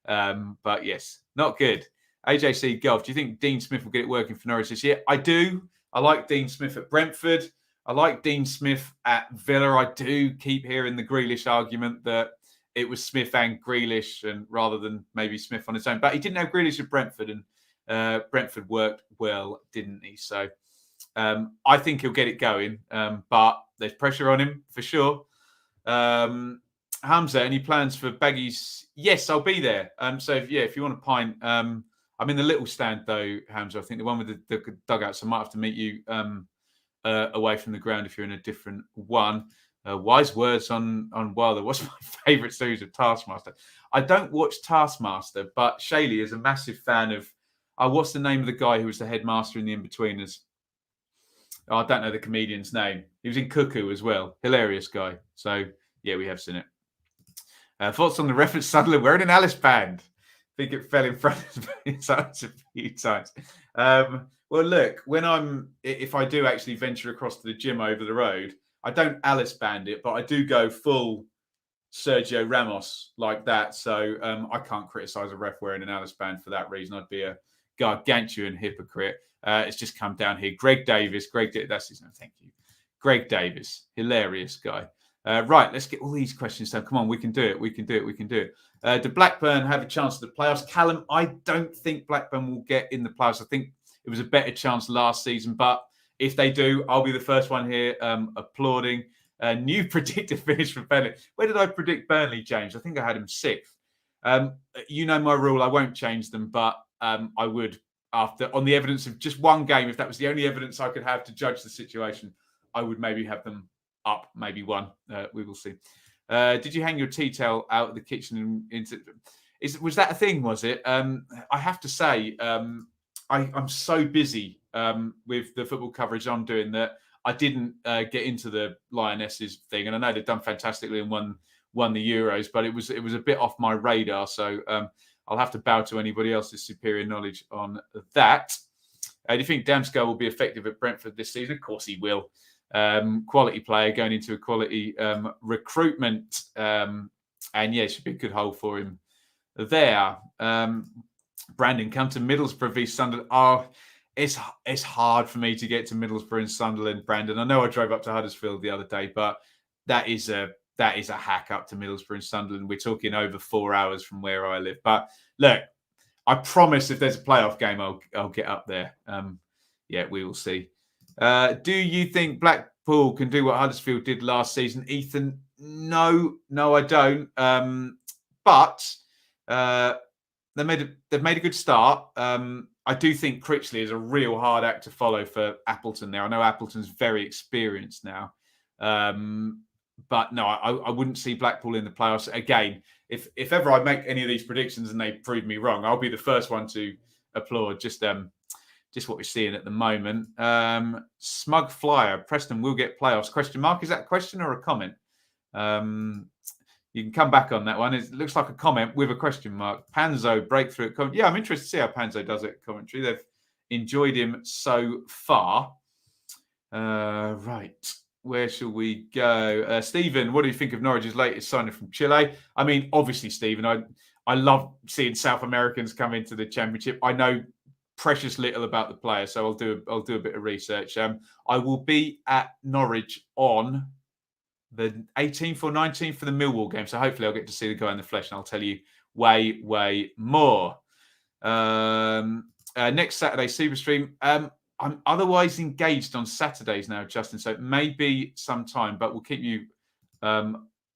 But yes, not good. AJC Golf, do you think Dean Smith will get it working for Norwich this year? I do. I like Dean Smith at Brentford. I like Dean Smith at Villa. I do keep hearing the Grealish argument that it was Smith and Grealish, and rather than maybe Smith on his own. But he didn't have Grealish at Brentford, and Brentford worked well, didn't he? So I think he'll get it going, but there's pressure on him for sure. Hamza, any plans for Baggies? Yes, I'll be there. So if you want a pint, I'm in the little stand though, Hamza. I think the one with the dugouts. I might have to meet you away from the ground if you're in a different one. Wise words on Wilder. What's my favourite series of Taskmaster? I don't watch Taskmaster, but Shaylee is a massive fan of... what's the name of the guy who was the headmaster in The Inbetweeners? I don't know the comedian's name. He was in Cuckoo as well. Hilarious guy. So, yeah, we have seen it. Thoughts on the reference Sunderland wearing an Alice band? I think it fell in front of me a few times. Well, look, if I do actually venture across to the gym over the road, I don't Alice band it, but I do go full Sergio Ramos like that. So I can't criticise a ref wearing an Alice band for that reason. I'd be a gargantuan hypocrite. It's just come down here. Greg Davis. That's his name. Thank you. Greg Davis. Hilarious guy. Right, let's get all these questions done. Come on, we can do it. We can do it. Do Blackburn have a chance at the playoffs? Callum, I don't think Blackburn will get in the playoffs. I think it was a better chance last season, but if they do, I'll be the first one here applauding. New predicted finish for Burnley. Where did I predict Burnley, James? I think I had him 6th. You know my rule. I won't change them, but I would, on the evidence of just one game, if that was the only evidence I could have to judge the situation, I would maybe have them up, maybe 1. We will see. Did you hang your tea towel out of the kitchen? Was that a thing, was it? I have to say, I'm so busy with the football coverage I'm doing that I didn't get into the Lionesses thing, and I know they've done fantastically and won the Euros, but it was a bit off my radar. So I'll have to bow to anybody else's superior knowledge on that. Do you think Damsgaard will be effective at Brentford this season? Of course he will. Quality player going into a quality recruitment And yeah, it should be a good hole for him there. Brandon, come to Middlesbrough v Sunderland. Oh, it's hard for me to get to Middlesbrough and Sunderland, Brandon. I know I drove up to Huddersfield the other day, but that is a hack up to Middlesbrough and Sunderland. We're talking over 4 hours from where I live. But look, I promise if there's a playoff game, I'll get up there. Yeah, we will see. Do you think Blackpool can do what Huddersfield did last season, Ethan? No, I don't. But they've made a good start. I do think Critchley is a real hard act to follow for Appleton there. I know Appleton's very experienced now. But no, I wouldn't see Blackpool in the playoffs. Again, if ever I make any of these predictions and they prove me wrong, I'll be the first one to applaud. Just what we're seeing at the moment. Smug Flyer, Preston will get playoffs? Question mark. Is that a question or a comment? You can come back on that one. It looks like a comment with a question mark. Panzo breakthrough at commentary. Yeah, I'm interested to see how Panzo does it at commentary. They've enjoyed him so far. Right. Where shall we go? Stephen, what do you think of Norwich's latest signing from Chile? I mean, obviously, Stephen, I love seeing South Americans come into the championship. I know precious little about the player, so I'll do a bit of research. I will be at Norwich on the 18th or 19th for the Millwall game. So hopefully I'll get to see the guy in the flesh and I'll tell you way more. Next Saturday, Superstream. I'm otherwise engaged on Saturdays now, Justin. So it may be some time, but we'll keep you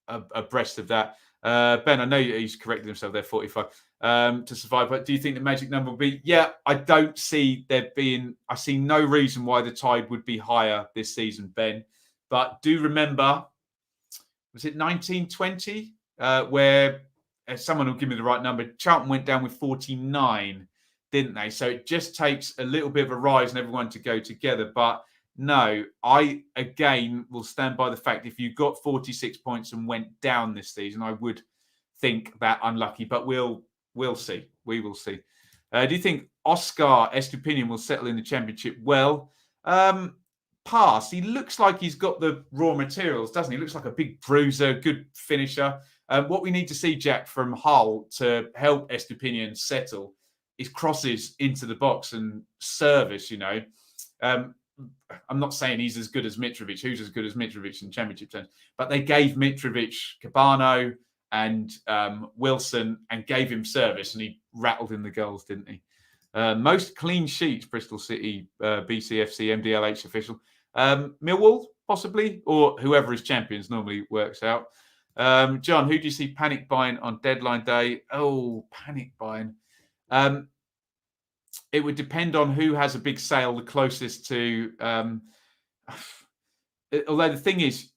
abreast of that. Ben, I know he's corrected himself there, 45 to survive. But do you think the magic number will be? Yeah, I don't see there being. I see no reason why the tide would be higher this season, Ben. But do remember, was it 1920 where someone will give me the right number? Charlton went down with 49, didn't they? So it just takes a little bit of a rise and everyone to go together. But no, I again will stand by the fact if you got 46 points and went down this season, I would think that unlucky. But we'll see. We will see. Do you think Oscar Estupinian will settle in the championship? Well, pass. He looks like he's got the raw materials, doesn't he? He looks like a big bruiser, good finisher. What we need to see, Jack, from Hull to help Estupinian settle is crosses into the box and service, you know. I'm not saying he's as good as Mitrovic. Who's as good as Mitrovic in championship terms? But they gave Mitrovic Cabano and Wilson and gave him service and he rattled in the goals, didn't he? Most clean sheets, Bristol City, BCFC, MDLH official. Millwall, possibly, or whoever is champions normally works out. John, who do you see panic buying on deadline day? Oh, panic buying. It would depend on who has a big sale the closest to. Although the thing is,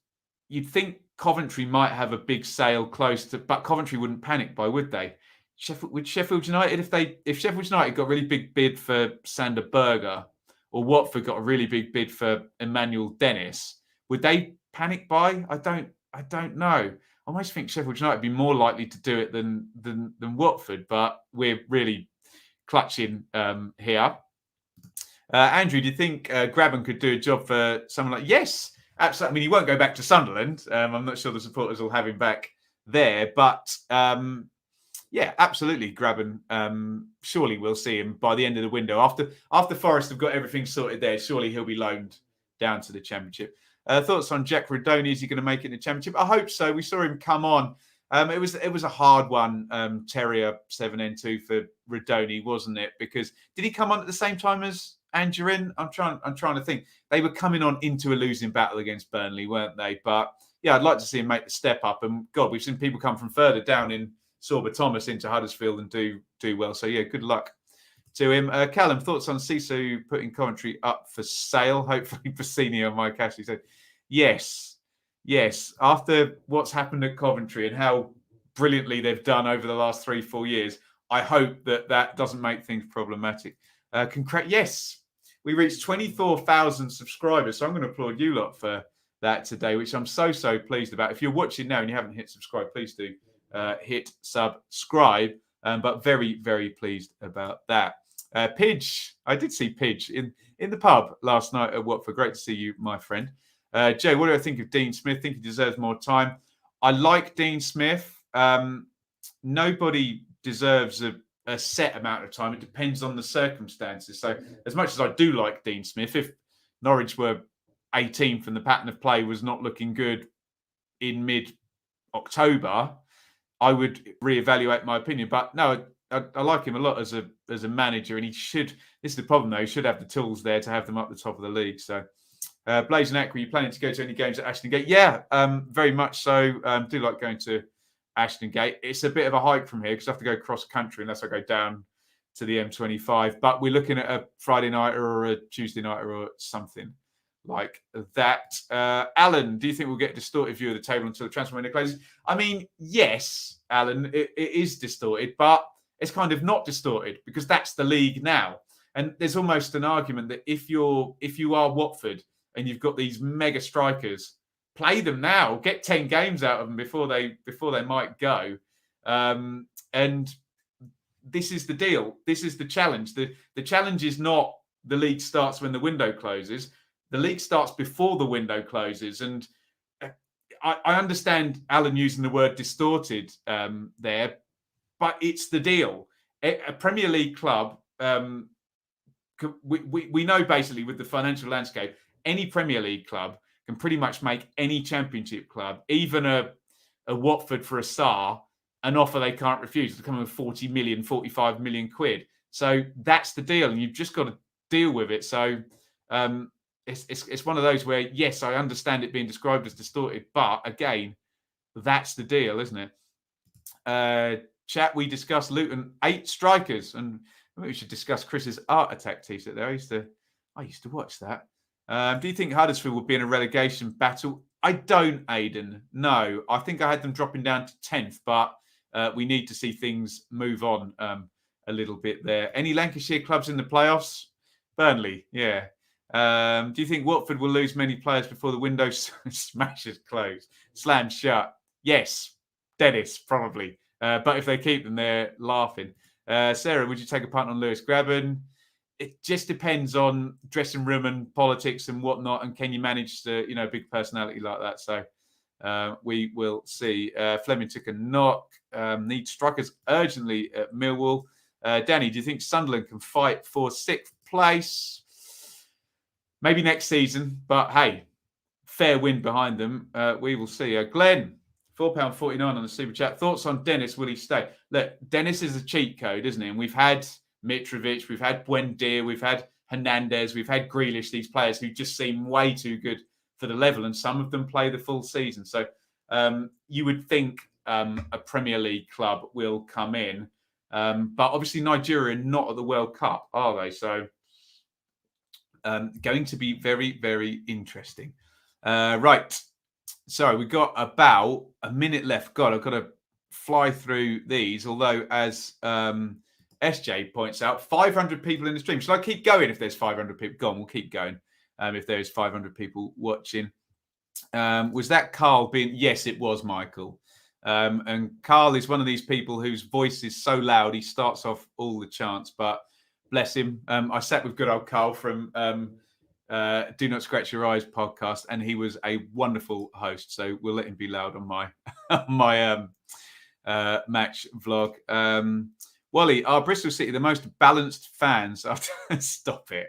you'd think Coventry might have a big sale close to, but Coventry wouldn't panic buy, would they? Sheffield United, if Sheffield United got a really big bid for Sander Berger, or Watford got a really big bid for Emmanuel Dennis, would they panic buy? I don't know. I almost think Sheffield United would be more likely to do it than Watford, but we're really clutching here. Andrew, do you think Graben could do a job for someone like? Yes, absolutely. I mean, he won't go back to Sunderland. I'm not sure the supporters will have him back there, but yeah, absolutely. Graben, surely we'll see him by the end of the window. After Forest have got everything sorted there, surely he'll be loaned down to the Championship. Thoughts on Jack Ruddock? Is he going to make it in the Championship? I hope so. We saw him come on. It was a hard one, Terrier 7N2 for Ruddock, wasn't it? Because did he come on at the same time as Angerin? I'm trying to think. They were coming on into a losing battle against Burnley, weren't they? But yeah, I'd like to see him make the step up. And God, we've seen people come from further down in Sorba Thomas into Huddersfield and do well. So yeah, good luck to him. Callum, thoughts on Sisu putting Coventry up for sale? Hopefully Bassini and Mike Ashley said yes. After what's happened at Coventry and how brilliantly they've done over the last 3-4 years, I hope that doesn't make things problematic. Yes, we reached 24,000 subscribers. So I'm going to applaud you lot for that today, which I'm so pleased about. If you're watching now and you haven't hit subscribe, please do hit subscribe. But very, very pleased about that. Pidge, I did see Pidge in the pub last night at Watford. Great to see you, my friend. Joe, what do I think of Dean Smith? Think he deserves more time. I like Dean Smith. nobody deserves a set amount of time. It depends on the circumstances. So as much as I do like Dean Smith, if Norwich were 18th and the pattern of play was not looking good in mid-October, I would reevaluate my opinion. But no, I like him a lot as a manager, and he should. This is the problem, though. He should have the tools there to have them up the top of the league. So, Blaze and Aqua, are you planning to go to any games at Ashton Gate? Yeah, very much so. Do like going to Ashton Gate. It's a bit of a hike from here because I have to go cross country unless I go down to the M25. But we're looking at a Friday night or a Tuesday night or something like that. Alan, do you think we'll get a distorted view of the table until the transfer window closes? I mean, yes, Alan, it is distorted, but it's kind of not distorted because that's the league now. And there's almost an argument that if you are Watford and you've got these mega strikers, play them now, get 10 games out of them before they might go. And this is the deal. This is the challenge. The challenge is not the league starts when the window closes. The league starts before the window closes. And I understand Alan using the word distorted there, but it's the deal. A Premier League club, we know basically with the financial landscape, any Premier League club can pretty much make any Championship club, even a Watford for a star, an offer they can't refuse to come with 40 million, 45 million quid. So that's the deal, and you've just got to deal with it. So it's one of those where, yes, I understand it being described as distorted, but again, that's the deal, isn't it? Chat, we discussed Luton 8 strikers, and maybe we should discuss Chris's art attack t-shirt there. I used to watch that. Do you think Huddersfield will be in a relegation battle? I don't, Aidan. No, I think I had them dropping down to 10th, but we need to see things move on a little bit there. Any Lancashire clubs in the playoffs? Burnley, yeah. Do you think Watford will lose many players before the window smashes close? Slams shut? Yes. Dennis, probably. But if they keep them, they're laughing. Sarah, would you take a punt on Lewis Grabban? It just depends on dressing room and politics and whatnot. And can you manage a big personality like that? So we will see. Fleming took a knock. Need strikers urgently at Millwall. Danny, do you think Sunderland can fight for 6th place? Maybe next season, but hey, fair win behind them. We will see. Glenn, £4.49 on the Super Chat. Thoughts on Dennis? Will he stay? Look, Dennis is a cheat code, isn't he? And we've had Mitrovic, we've had Buendia, we've had Hernandez, we've had Grealish, these players who just seem way too good for the level, and some of them play the full season. So you would think a Premier League club will come in. But obviously Nigeria are not at the World Cup, are they? So going to be very, very interesting. Right. So we've got about a minute left. God, I've got to fly through these. Although, as SJ points out, 500 people in the stream. Shall I keep going if there's 500 people? Go on, we'll keep going if there's 500 people watching. Was that Carl being... Yes, it was, Michael. And Carl is one of these people whose voice is so loud, he starts off all the chants. But bless him. I sat with good old Carl from... Do Not Scratch Your Eyes podcast, and he was a wonderful host. So we'll let him be loud on my match vlog. Wally, are Bristol City the most balanced fans? Stop it.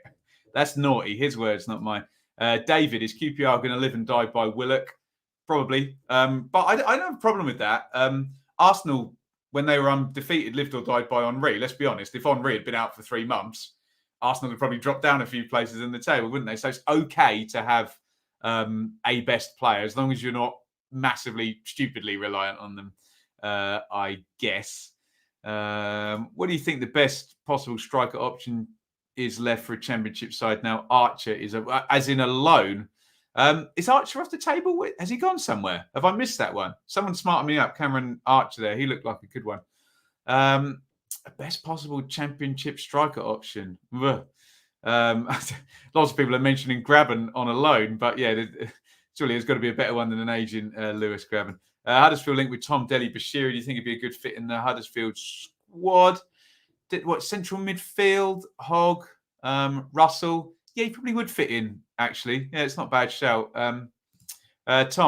That's naughty. His words, not mine. David, is QPR going to live and die by Willock? Probably. But I don't have a problem with that. Arsenal, when they were undefeated, lived or died by Henry. Let's be honest. If Henry had been out for 3 months, Arsenal would probably drop down a few places in the table, wouldn't they? So it's okay to have a best player as long as you're not massively, stupidly reliant on them, I guess. What do you think the best possible striker option is left for a Championship side now? Archer is, as in a loan. Is Archer off the table? Has he gone somewhere? Have I missed that one? Someone smarted me up. Cameron Archer there. He looked like a good one. Best possible Championship striker option. Lots of people are mentioning Grabban on a loan, but yeah, surely there's got to be a better one than an aging Lewis Grabban. Huddersfield linked with Tom Delhi Bashiri. Do you think it'd be a good fit in the Huddersfield squad? Central midfield? Hogg, Russell? Yeah, he probably would fit in, actually. Yeah, it's not a bad shout. Tom,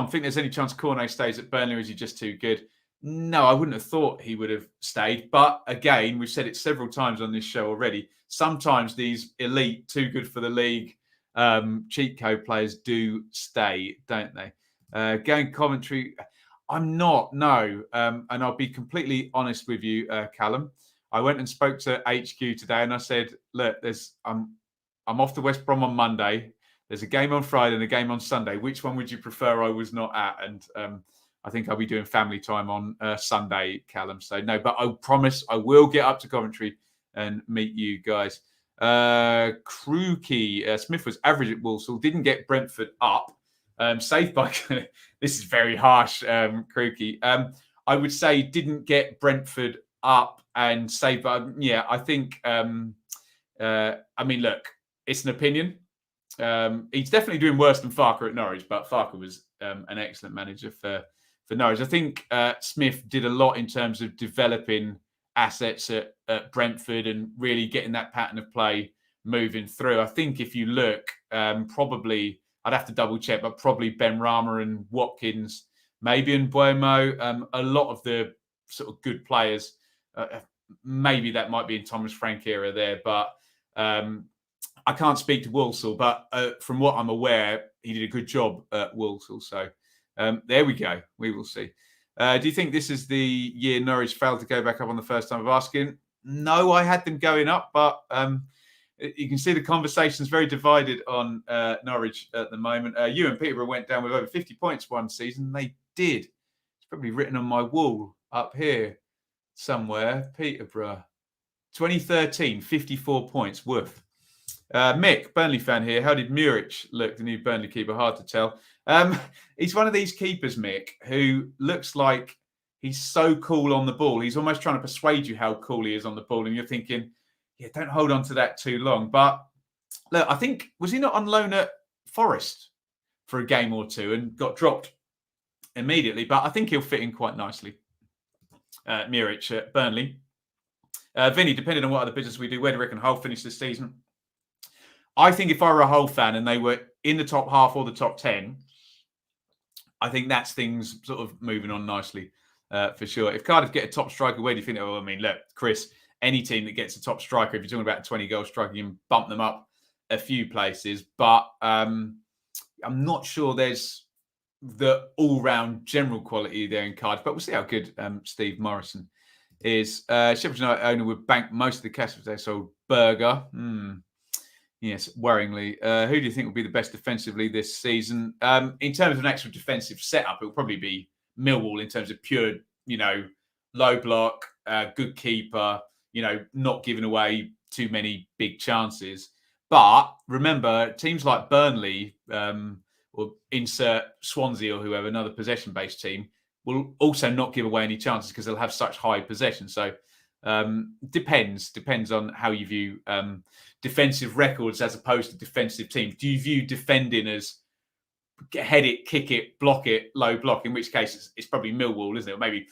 think there's any chance Cornet stays at Burnley, or is he just too good? No, I wouldn't have thought he would have stayed. But again, we've said it several times on this show already. Sometimes these elite, too good for the league, cheat code players do stay, don't they? Going commentary, I'm not, no. And I'll be completely honest with you, Callum. I went and spoke to HQ today and I said, look, I'm off to West Brom on Monday. There's a game on Friday and a game on Sunday. Which one would you prefer I was not at? And I think I'll be doing family time on Sunday, Callum. So no, but I promise I will get up to Coventry and meet you guys. Krookie, Smith was average at Walsall, didn't get Brentford up. Saved by, this is very harsh, Krookie. I would say didn't get Brentford up and saved by, yeah, I think, I mean, look, it's an opinion. He's definitely doing worse than Farker at Norwich, but Farker was an excellent manager for Norwich. I think Smith did a lot in terms of developing assets at Brentford and really getting that pattern of play moving through. I think if you look, probably, I'd have to double check, but probably Ben Rama and Watkins, maybe in Buemo, a lot of the sort of good players, maybe that might be in Thomas Frank era there, but I can't speak to Walsall, but from what I'm aware, he did a good job at Walsall. So there we go. We will see. Do you think this is the year Norwich failed to go back up on the first time of asking? No, I had them going up, but you can see the conversation's very divided on Norwich at the moment. You and Peterborough went down with over 50 points one season. They did. It's probably written on my wall up here somewhere. Peterborough, 2013, 54 points. Woof. Mick, Burnley fan here. How did Muric look, the new Burnley keeper? Hard to tell. He's one of these keepers, Mick, who looks like he's so cool on the ball. He's almost trying to persuade you how cool he is on the ball. And you're thinking, yeah, don't hold on to that too long. But look, I think, was he not on loan at Forest for a game or two and got dropped immediately? But I think he'll fit in quite nicely. Muric at Burnley. Vinny, depending on what other business we do, where do you reckon Hull finish this season? I think if I were a Hull fan and they were in the top half or the top 10, I think that's things sort of moving on nicely for sure. If Cardiff get a top striker, where do you think? Oh, I mean, look, Chris, any team that gets a top striker, if you're talking about a 20-goal striker, you can bump them up a few places. But I'm not sure there's the all-round general quality there in Cardiff. But we'll see how good Steve Morrison is. Sheffield United owner would bank most of the cash if they sold Berger. Yes, worryingly. Who do you think will be the best defensively this season? In terms of an actual defensive setup, it will probably be Millwall in terms of pure, low block, good keeper, not giving away too many big chances. But remember, teams like Burnley or insert Swansea or whoever, another possession-based team, will also not give away any chances because they'll have such high possession. So depends on how you view defensive records as opposed to defensive teams. Do you view defending as head it, kick it, block it, low block? In which case it's probably Millwall, isn't it? Or maybe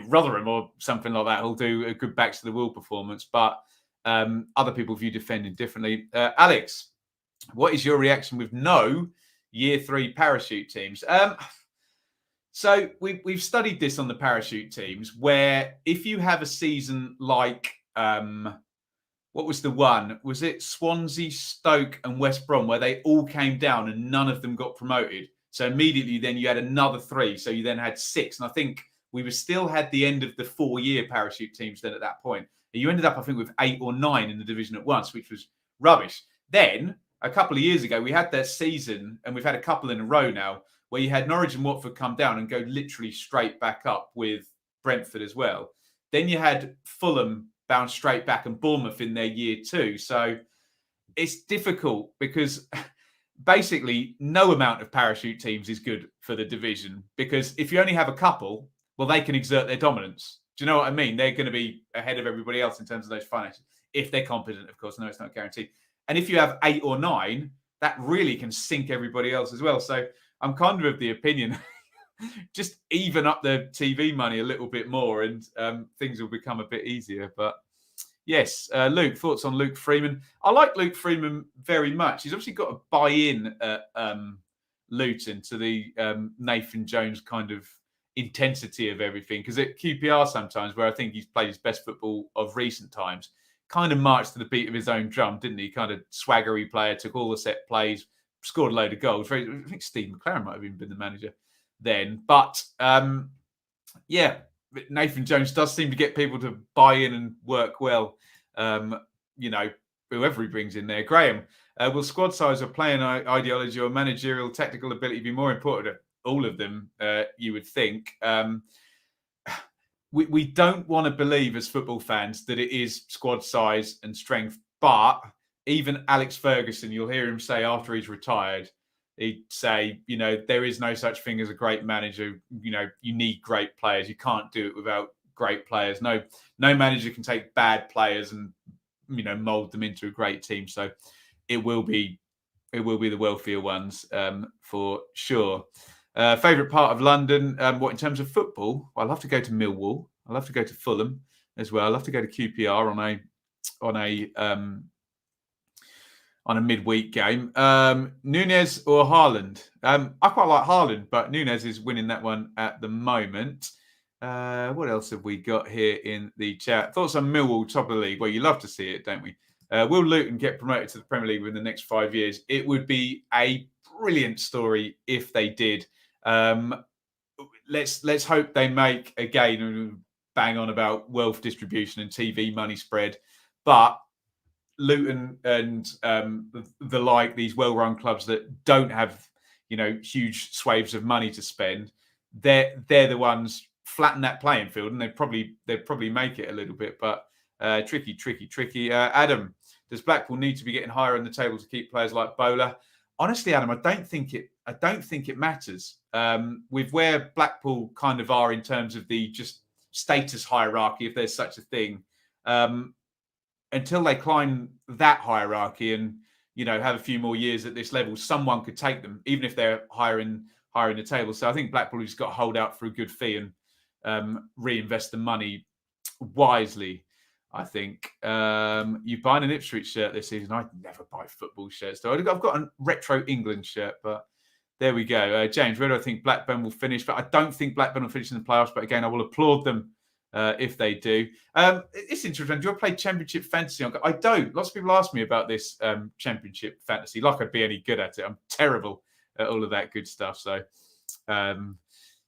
Rotherham or something like that will do a good backs to the wall performance. But other people view defending differently. Alex, what is your reaction with no year 3 parachute teams? So we've studied this on the parachute teams, where if you have a season like, what was the one? Was it Swansea, Stoke and West Brom, where they all came down and none of them got promoted? So immediately then you had another 3. So you then had 6. And I think we still had the end of the 4-year parachute teams then at that point. And you ended up, I think, with 8 or 9 in the division at once, which was rubbish. Then, a couple of years ago, we had that season, and we've had a couple in a row now, where you had Norwich and Watford come down and go literally straight back up with Brentford as well. Then you had Fulham bounce straight back and Bournemouth in their year 2. So it's difficult because basically no amount of parachute teams is good for the division, because if you only have a couple, well, they can exert their dominance. Do you know what I mean? They're going to be ahead of everybody else in terms of those finances. If they're competent, of course. No, it's not guaranteed. And if you have 8 or 9, that really can sink everybody else as well. So I'm kind of the opinion, just even up the TV money a little bit more and things will become a bit easier. But yes, Luke, thoughts on Luke Freeman? I like Luke Freeman very much. He's obviously got to buy in at Luton to the Nathan Jones kind of intensity of everything. Because at QPR sometimes, where I think he's played his best football of recent times, kind of marched to the beat of his own drum, didn't he? Kind of swaggery player, took all the set plays, scored a load of goals. I think Steve McLaren might have even been the manager then. But yeah, Nathan Jones does seem to get people to buy in and work well. Whoever he brings in there. Graham, will squad size or playing ideology or managerial tactical ability be more important? All of them, you would think. We don't want to believe as football fans that it is squad size and strength, but even Alex Ferguson, you'll hear him say after he's retired, he'd say, there is no such thing as a great manager. You need great players. You can't do it without great players. No manager can take bad players and mold them into a great team. So it will be the wealthier ones for sure. Favorite part of London? What in terms of football? Well, I'll have to go to Millwall. I'll have to go to Fulham as well. I'll have to go to QPR on a midweek game. Nunez or Haaland? I quite like Haaland, but Nunez is winning that one at the moment. What else have we got here in the chat? Thoughts on Millwall, top of the league? Well, you love to see it, don't we? Will Luton get promoted to the Premier League within the next 5 years? It would be a brilliant story if they did. Let's hope they make, again, bang on about wealth distribution and TV money spread. But Luton and the like, these well-run clubs that don't have, huge swathes of money to spend, they're the ones flatten that playing field, and they'd probably make it a little bit. But tricky. Adam, does Blackpool need to be getting higher on the table to keep players like Bowler? Honestly, Adam, I don't think it matters. With where Blackpool kind of are in terms of the just status hierarchy, if there's such a thing, until they climb that hierarchy and have a few more years at this level, someone could take them, even if they're higher in the table. So I think Blackpool has got to hold out for a good fee and reinvest the money wisely. I think you buying an Ipswich shirt this season. I never buy football shirts, though. I've got a retro England shirt, but there we go. James, where do I think Blackburn will finish? But I don't think Blackburn will finish in the playoffs. But again, I will applaud them if they do. It's interesting. Do I play Championship Fantasy? I don't. Lots of people ask me about this Championship Fantasy, like I'd be any good at it. I'm terrible at all of that good stuff. So,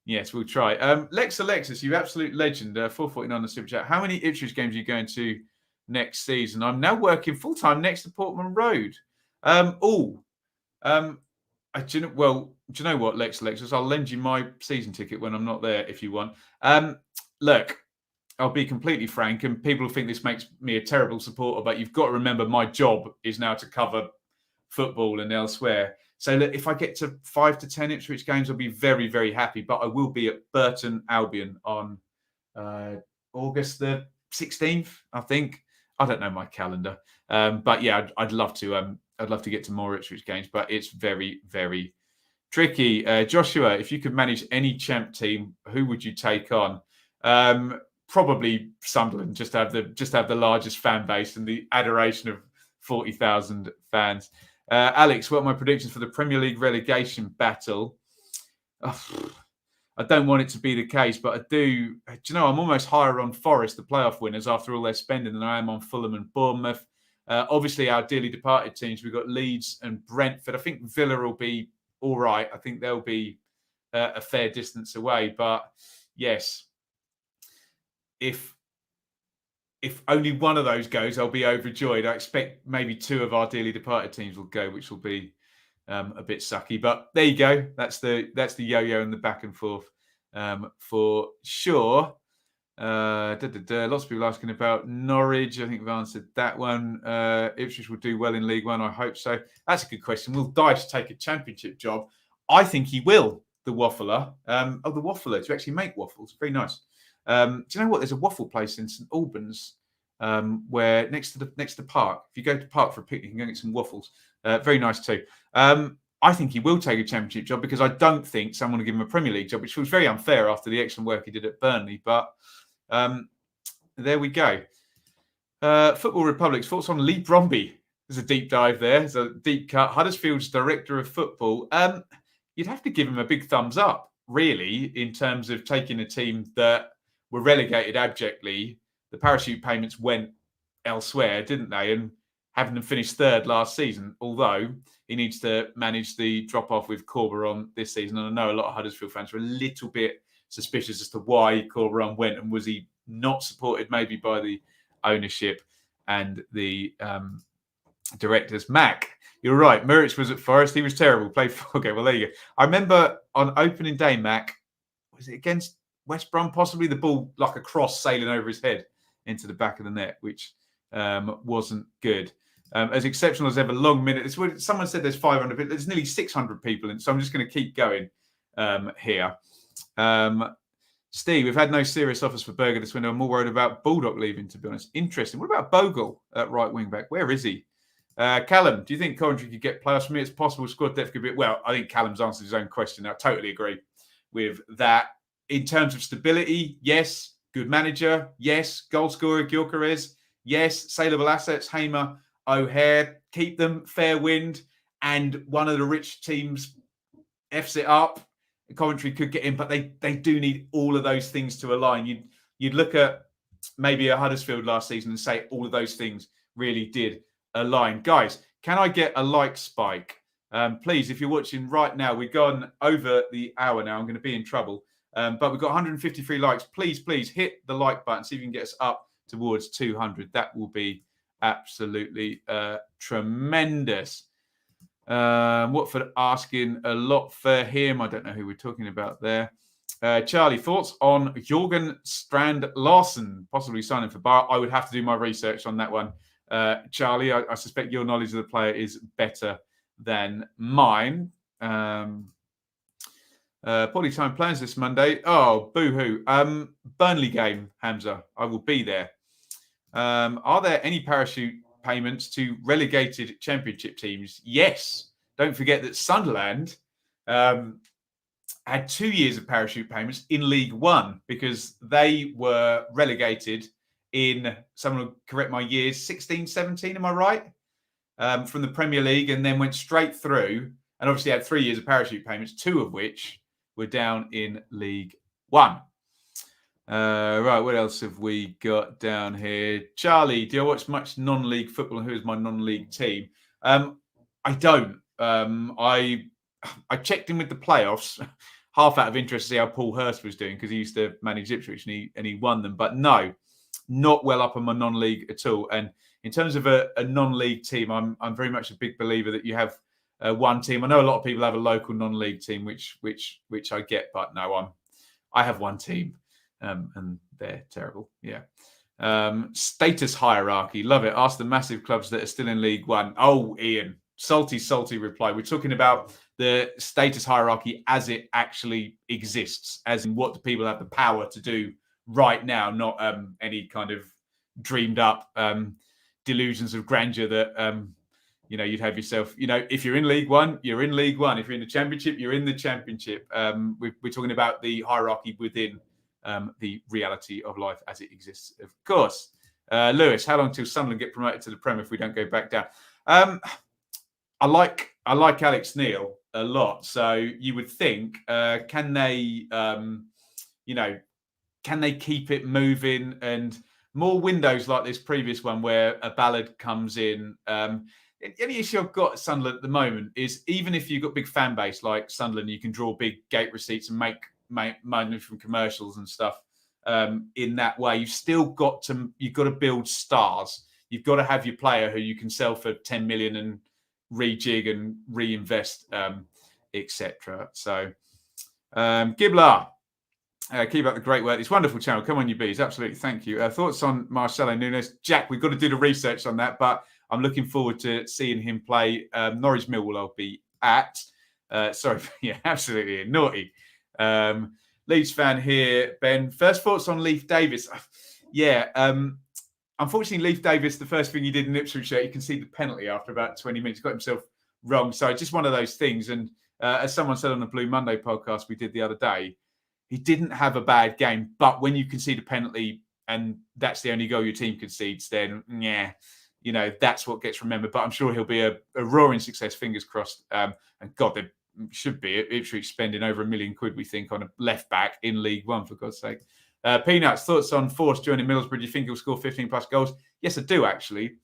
yes, we'll try. Alexis, you absolute legend. 449 on the Super Chat. How many Ipswich games are you going to next season? I'm now working full-time next to Portman Road. Do you know what, Alexis? I'll lend you my season ticket when I'm not there if you want. Look, I'll be completely frank, and people think this makes me a terrible supporter, but you've got to remember my job is now to cover football and elsewhere. So look, if I get to 5 to 10 Ipswich games, I'll be very, very happy. But I will be at Burton Albion on August the 16th, I think. I don't know my calendar, but yeah, I'd love to. I'd love to get to more Ipswich games, but it's very, very tricky. Joshua, if you could manage any champ team, who would you take on? Probably Sunderland, just have the largest fan base and the adoration of 40,000 fans. Alex, what are my predictions for the Premier League relegation battle? I don't want it to be the case, but I do. Do you know, I'm almost higher on Forest, the playoff winners, after all their spending, than I am on Fulham and Bournemouth. Obviously, our dearly departed teams, we've got Leeds and Brentford. I think Villa will be all right. I think they'll be a fair distance away. But yes, if only one of those goes, I'll be overjoyed. I expect maybe 2 of our dearly departed teams will go, which will be a bit sucky. But there you go. That's the yo-yo and the back and forth for sure. Lots of people asking about Norwich. I think we've answered that one. Ipswich will do well in League One. I hope so. That's a good question. Will Dyche take a championship job? I think he will. The Waffler. The Waffler to actually make waffles. Very nice. Do you know what? There's a waffle place in St Albans where next to the park. If you go to park for a picnic, you can go get some waffles. Very nice too. I think he will take a championship job because I don't think someone will give him a Premier League job, which was very unfair after the excellent work he did at Burnley. But there we go. Football Republic's thoughts on Lee Bromby. There's a deep dive there. There's a deep cut. Huddersfield's director of football. You'd have to give him a big thumbs up. really, in terms of taking a team that were relegated abjectly, the parachute payments went elsewhere, didn't they? And having them finish third last season, although he needs to manage the drop-off with Corberon this season. And I know a lot of Huddersfield fans were a little bit suspicious as to why Corberon went, and was he not supported maybe by the ownership and the directors. Mac, you're right. Muric was at Forest. He was terrible. Played for... Okay, well, there you go. I remember on opening day, Mac, was it against West Brom? Possibly the ball like a cross sailing over his head into the back of the net, which wasn't good. As exceptional as ever, long minute. Someone said there's 500, but there's nearly 600 people in, so I'm just going to keep going here. Steve, we've had no serious offers for Berger this window. I'm more worried about Baldock leaving, to be honest. Interesting. What about Bogle at right wing back? Where is he? Callum, do you think Coventry could get playoffs? For me, it's possible squad depth could be... Well, I think Callum's answered his own question. I totally agree with that. In terms of stability, yes. Good manager, yes. Goal scorer, Gyökeres, yes. Saleable assets, Hamer, O'Hare. Keep them, fair wind. And one of the rich teams F's it up. Coventry could get in, but they do need all of those things to align. You'd look at maybe a Huddersfield last season and say all of those things really did align. Guys, can I get a like spike? Please, if you're watching right now, we've gone over the hour now. I'm going to be in trouble. But we've got 153 likes. Please hit the like button. See if you can get us up towards 200. That will be absolutely tremendous. Watford asking a lot for him. I don't know who we're talking about there. Charlie, thoughts on Jorgen Strand Larsen possibly signing for Bar? I would have to do my research on that one. Charlie, I suspect your knowledge of the player is better than mine. Poorly time plans this Monday. Oh, boo-hoo. Burnley game, Hamza. I will be there. Are there any parachute payments to relegated championship teams? Yes. Don't forget that Sunderland had 2 years of parachute payments in League One because they were relegated in, someone will correct my years, 16, 17, am I right? From the Premier League, and then went straight through, and obviously had 3 years of parachute payments, 2 of which were down in League One. Right, what else have we got down here? Charlie, do you watch much non-league football, and who is my non-league team? I don't. I checked in with the playoffs, half out of interest to see how Paul Hurst was doing, because he used to manage Ipswich and he won them. But no, not well up on my non-league at all. And in terms of a non-league team, I'm very much a big believer that you have one team. I know a lot of people have a local non-league team, which I get, but no, I have one team, and they're terrible. Yeah. Status hierarchy, love it. Ask the massive clubs that are still in League One. Oh, Iain, salty reply. We're talking about the status hierarchy as it actually exists, as in what do people have the power to do right now, not any kind of dreamed up delusions of grandeur that you'd have yourself. If you're in League One, you're in League One. If you're in the Championship, you're in the Championship. We're talking about the hierarchy within the reality of life as it exists, of course. Lewis, how long till Sunderland get promoted to the Prem if we don't go back down? I like Alex Neil a lot. So you would think, can they keep it moving, and more windows like this previous one where a Ballard comes in? The only issue I've got at Sunderland at the moment is, even if you've got a big fan base like Sunderland, you can draw big gate receipts and make money from commercials and stuff in that way. You've got to build stars. You've got to have your player who you can sell for 10 million and rejig and reinvest, etc. So, Gibler, keep up the great work. It's a wonderful channel. Come on, you bees. Absolutely. Thank you. Thoughts on Marcelo Nunes? Jack, we've got to do the research on that, but I'm looking forward to seeing him play. Norwich Millwall I'll be at. Sorry. Yeah, absolutely. Naughty. Leeds fan here, Ben. First thoughts on Leif Davis. Yeah. Unfortunately, Leif Davis, the first thing he did in Ipswich, he conceded the penalty after about 20 minutes. Got himself wrong. So just one of those things. And as someone said on the Blue Monday podcast we did the other day, he didn't have a bad game. But when you concede a penalty and that's the only goal your team concedes, then, yeah, that's what gets remembered. But I'm sure he'll be a roaring success, fingers crossed. And God, should be. Ipswich spending over £1 million, we think, on a left back in League One, for God's sake. Peanuts, thoughts on Force joining Middlesbrough? Do you think he'll score 15 plus goals? Yes, I do, actually.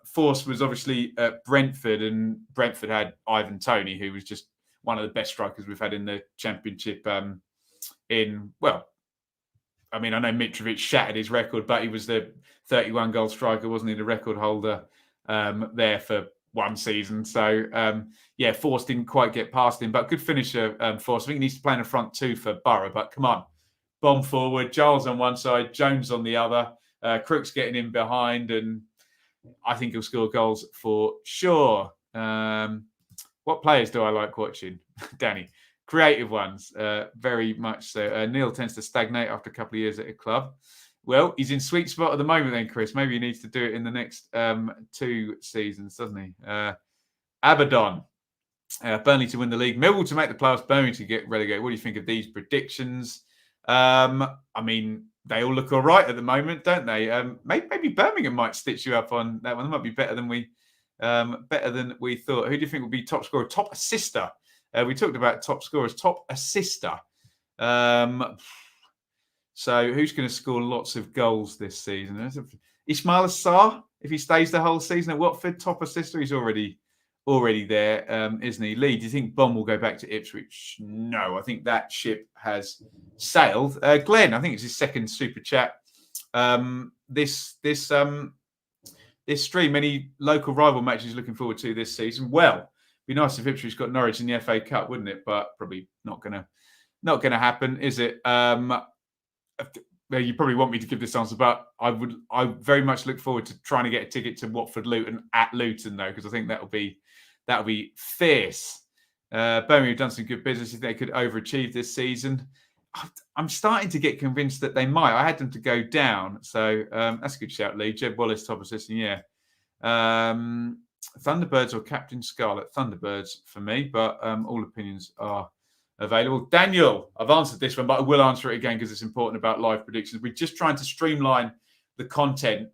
Force was obviously at Brentford, and Brentford had Ivan Toney, who was just one of the best strikers we've had in the Championship. I know Mitrovic shattered his record, but he was the 31-goal striker, wasn't he? The record holder there for one season. So, Force didn't quite get past him, but good finisher, Force. I think he needs to play in the front two for Borough, but come on. Bomb forward, Giles on one side, Jones on the other, Crooks getting in behind, and I think he'll score goals for sure. What players do I like watching? Danny, creative ones, very much so. Neil tends to stagnate after a couple of years at a club. Well, he's in sweet spot at the moment then, Chris. Maybe he needs to do it in the next 2 seasons, doesn't he? Abaddon, Burnley to win the league, Millwall to make the playoffs, Birmingham to get relegated. What do you think of these predictions? They all look all right at the moment, don't they? Maybe Birmingham might stitch you up on that one. That might be better than we thought. Who do you think will be top scorer, top assister? We talked about top scorers, top assister. So who's going to score lots of goals this season? Ismail Assar, if he stays the whole season at Watford, top assister. He's already there, isn't he? Lee, do you think Bond will go back to Ipswich? No, I think that ship has sailed. Glenn, I think it's his second super chat. This stream, any local rival matches looking forward to this season? Well, it'd be nice if Ipswich got Norwich in the FA Cup, wouldn't it? But probably not gonna happen, is it? You probably want me to give this answer, but I very much look forward to trying to get a ticket to Watford Luton at Luton, though, because I think that'll be fierce. Birmingham have done some good business. If they could overachieve this season, I'm starting to get convinced that they might. I had them to go down, so that's a good shout, Lee. Jed Wallace, top assistant, yeah. Thunderbirds or Captain Scarlet? Thunderbirds for me, but all opinions are available. Daniel, I've answered this one, but I will answer it again because it's important about live predictions. We're just trying to streamline the content.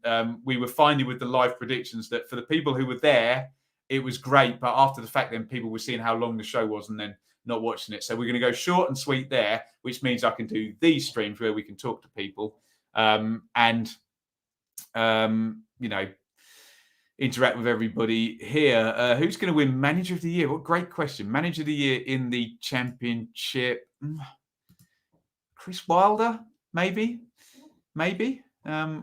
We were finding with the live predictions that for the people who were there, it was great, but after the fact, then people were seeing how long the show was and then not watching it. So we're going to go short and sweet there, which means I can do these streams where we can talk to people interact with everybody here. Who's going to win Manager of the Year? What great question. Manager of the Year in the Championship. Chris Wilder, maybe.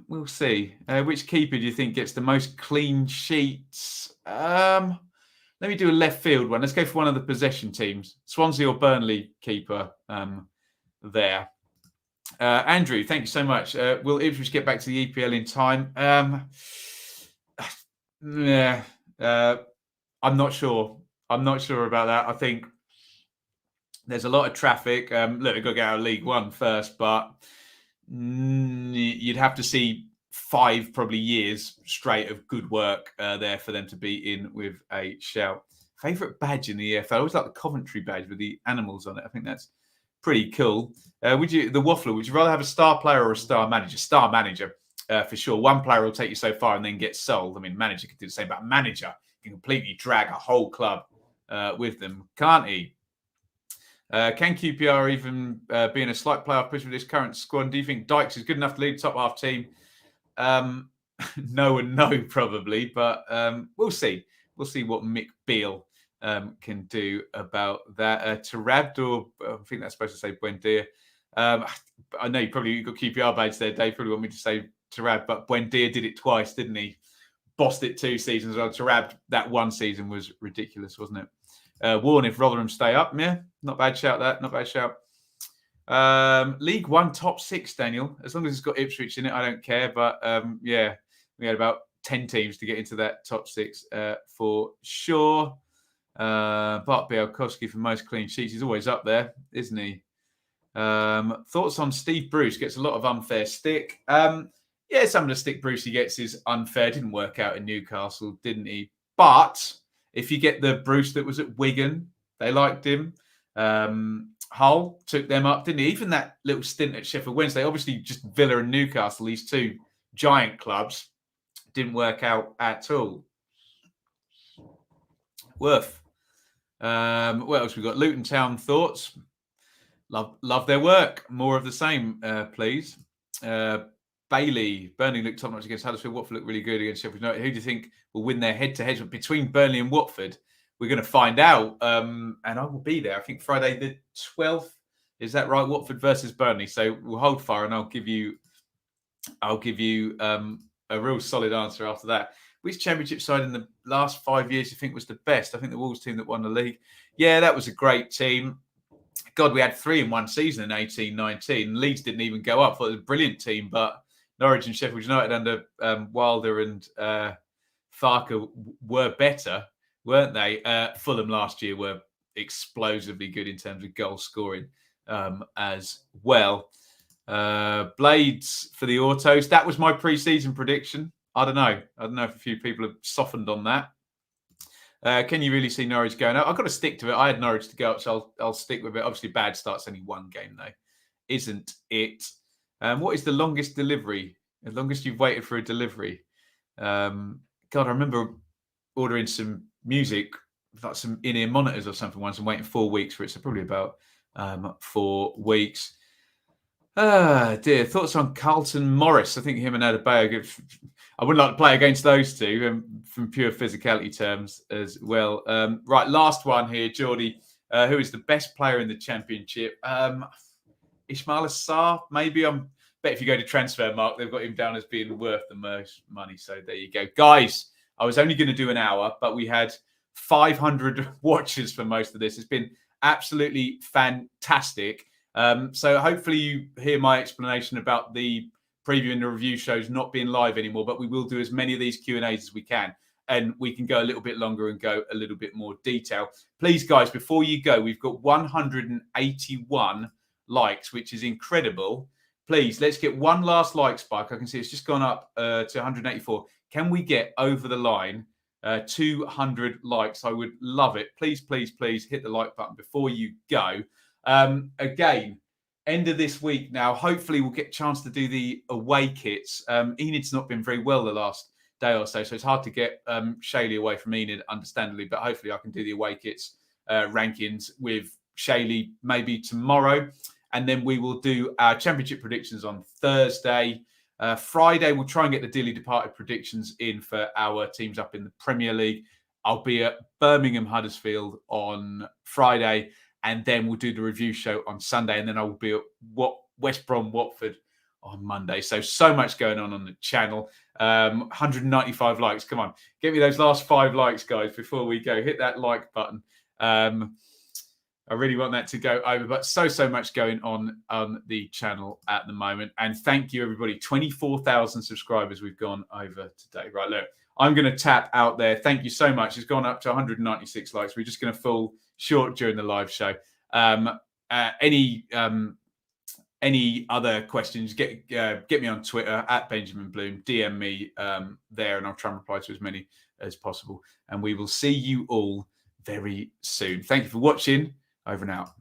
We'll see. Which keeper do you think gets the most clean sheets? Let me do a left field one. Let's go for one of the possession teams. Swansea or Burnley keeper there. Andrew, thank you so much. Will Ipswich get back to the EPL in time? I'm not sure. I'm not sure about that. I think there's a lot of traffic. Look, they've got to get out of League One first, but you'd have to see 5 probably years straight of good work there for them to be in with a shout. Favourite badge in the EFL? I always like the Coventry badge with the animals on it. I think that's pretty cool. The Waffler, would you rather have a star player or a star manager? Star manager. For sure. One player will take you so far and then get sold. I mean, manager can do the same, but manager can completely drag a whole club with them, can't he? Can QPR even be in a slight playoff push with this current squad? Do you think Dykes is good enough to lead the top half team? No and no, probably, but we'll see. We'll see what Mick Beale can do about that. Tarabd, or I think that's supposed to say Buendia. I know you got QPR badge there, Dave. Probably want me to say Tarab, but Buendia did it twice, didn't he? Bossed it 2 seasons. Well, Tarab, that one season was ridiculous, wasn't it? Warren, if Rotherham stay up, yeah, not bad shout that. Not bad shout. League One top 6, Daniel. As long as it's got Ipswich in it, I don't care. But we had about 10 teams to get into that top 6 for sure. Bart Bielkowski for most clean sheets. He's always up there, isn't he? Thoughts on Steve Bruce? Gets a lot of unfair stick. Some of the stick Brucey gets is unfair. Didn't work out in Newcastle, didn't he? But if you get the Bruce that was at Wigan, they liked him. Hull took them up, didn't he? Even that little stint at Sheffield Wednesday, obviously just Villa and Newcastle, these 2 giant clubs, didn't work out at all. Worth. What else we got? Luton Town thoughts. Love their work. More of the same, please. Bailey, Burnley looked top notch against Huddersfield. Watford looked really good against Sheffield United. Who do you think will win their head-to-head between Burnley and Watford? We're going to find out, and I will be there. I think Friday the 12th. Is that right? Watford versus Burnley. So we'll hold fire, and I'll give you a real solid answer after that. Which Championship side in the last 5 years do you think was the best? I think the Wolves team that won the league. Yeah, that was a great team. God, we had 3 in one season in 18-19. Leeds didn't even go up. I thought it was a brilliant team, but Norwich and Sheffield United under Wilder and Farker were better, weren't they? Fulham last year were explosively good in terms of goal scoring as well. Blades for the autos. That was my pre-season prediction. I don't know if a few people have softened on that. Can you really see Norwich going up? I've got to stick to it. I had Norwich to go up, so I'll stick with it. Obviously, bad start's only one game, though, isn't it? What is the longest delivery? The longest you've waited for a delivery? God, I remember ordering some music, like some in-ear monitors or something once, and waiting 4 weeks for it. So probably about 4 weeks. Dear. Thoughts on Carlton Morris? I think him and Adebayo. I wouldn't like to play against those two from pure physicality terms as well. Right, last one here, Geordie. Who is the best player in the Championship? Ismail Assar, maybe. Bet if you go to Transfermarkt, they've got him down as being worth the most money. So there you go. Guys, I was only going to do an hour, but we had 500 watches for most of this. It's been absolutely fantastic. So hopefully you hear my explanation about the preview and the review shows not being live anymore, but we will do as many of these Q&As as we can. And we can go a little bit longer and go a little bit more detail. Please, guys, before you go, we've got 181 likes, which is incredible. Please, let's get one last like spike. I can see it's just gone up to 184. Can we get over the line 200 likes? I would love it. Please, please, please hit the like button before you go. Again, end of this week now. Hopefully, we'll get a chance to do the away kits. Enid's not been very well the last day or so it's hard to get Shaylee away from Enid, understandably. But hopefully, I can do the away kits rankings with Shaylee maybe tomorrow, and then we will do our Championship predictions on Thursday. Friday, we'll try and get the dearly departed predictions in for our teams up in the Premier League. I'll be at Birmingham Huddersfield on Friday. And then we'll do the review show on Sunday. And then I will be at West Brom Watford on Monday. So much going on the channel. 195 likes. Come on. Get me those last 5 likes, guys, before we go. Hit that like button. I really want that to go over. But so much going on the channel at the moment. And thank you, everybody. 24,000 subscribers we've gone over today. Right, look. I'm going to tap out there. Thank you so much. It's gone up to 196 likes. We're just going to fall short during the live show. Any other questions, get me on Twitter at Benjamin Bloom. DM me there, and I'll try and reply to as many as possible. And we will see you all very soon. Thank you for watching. Over and out.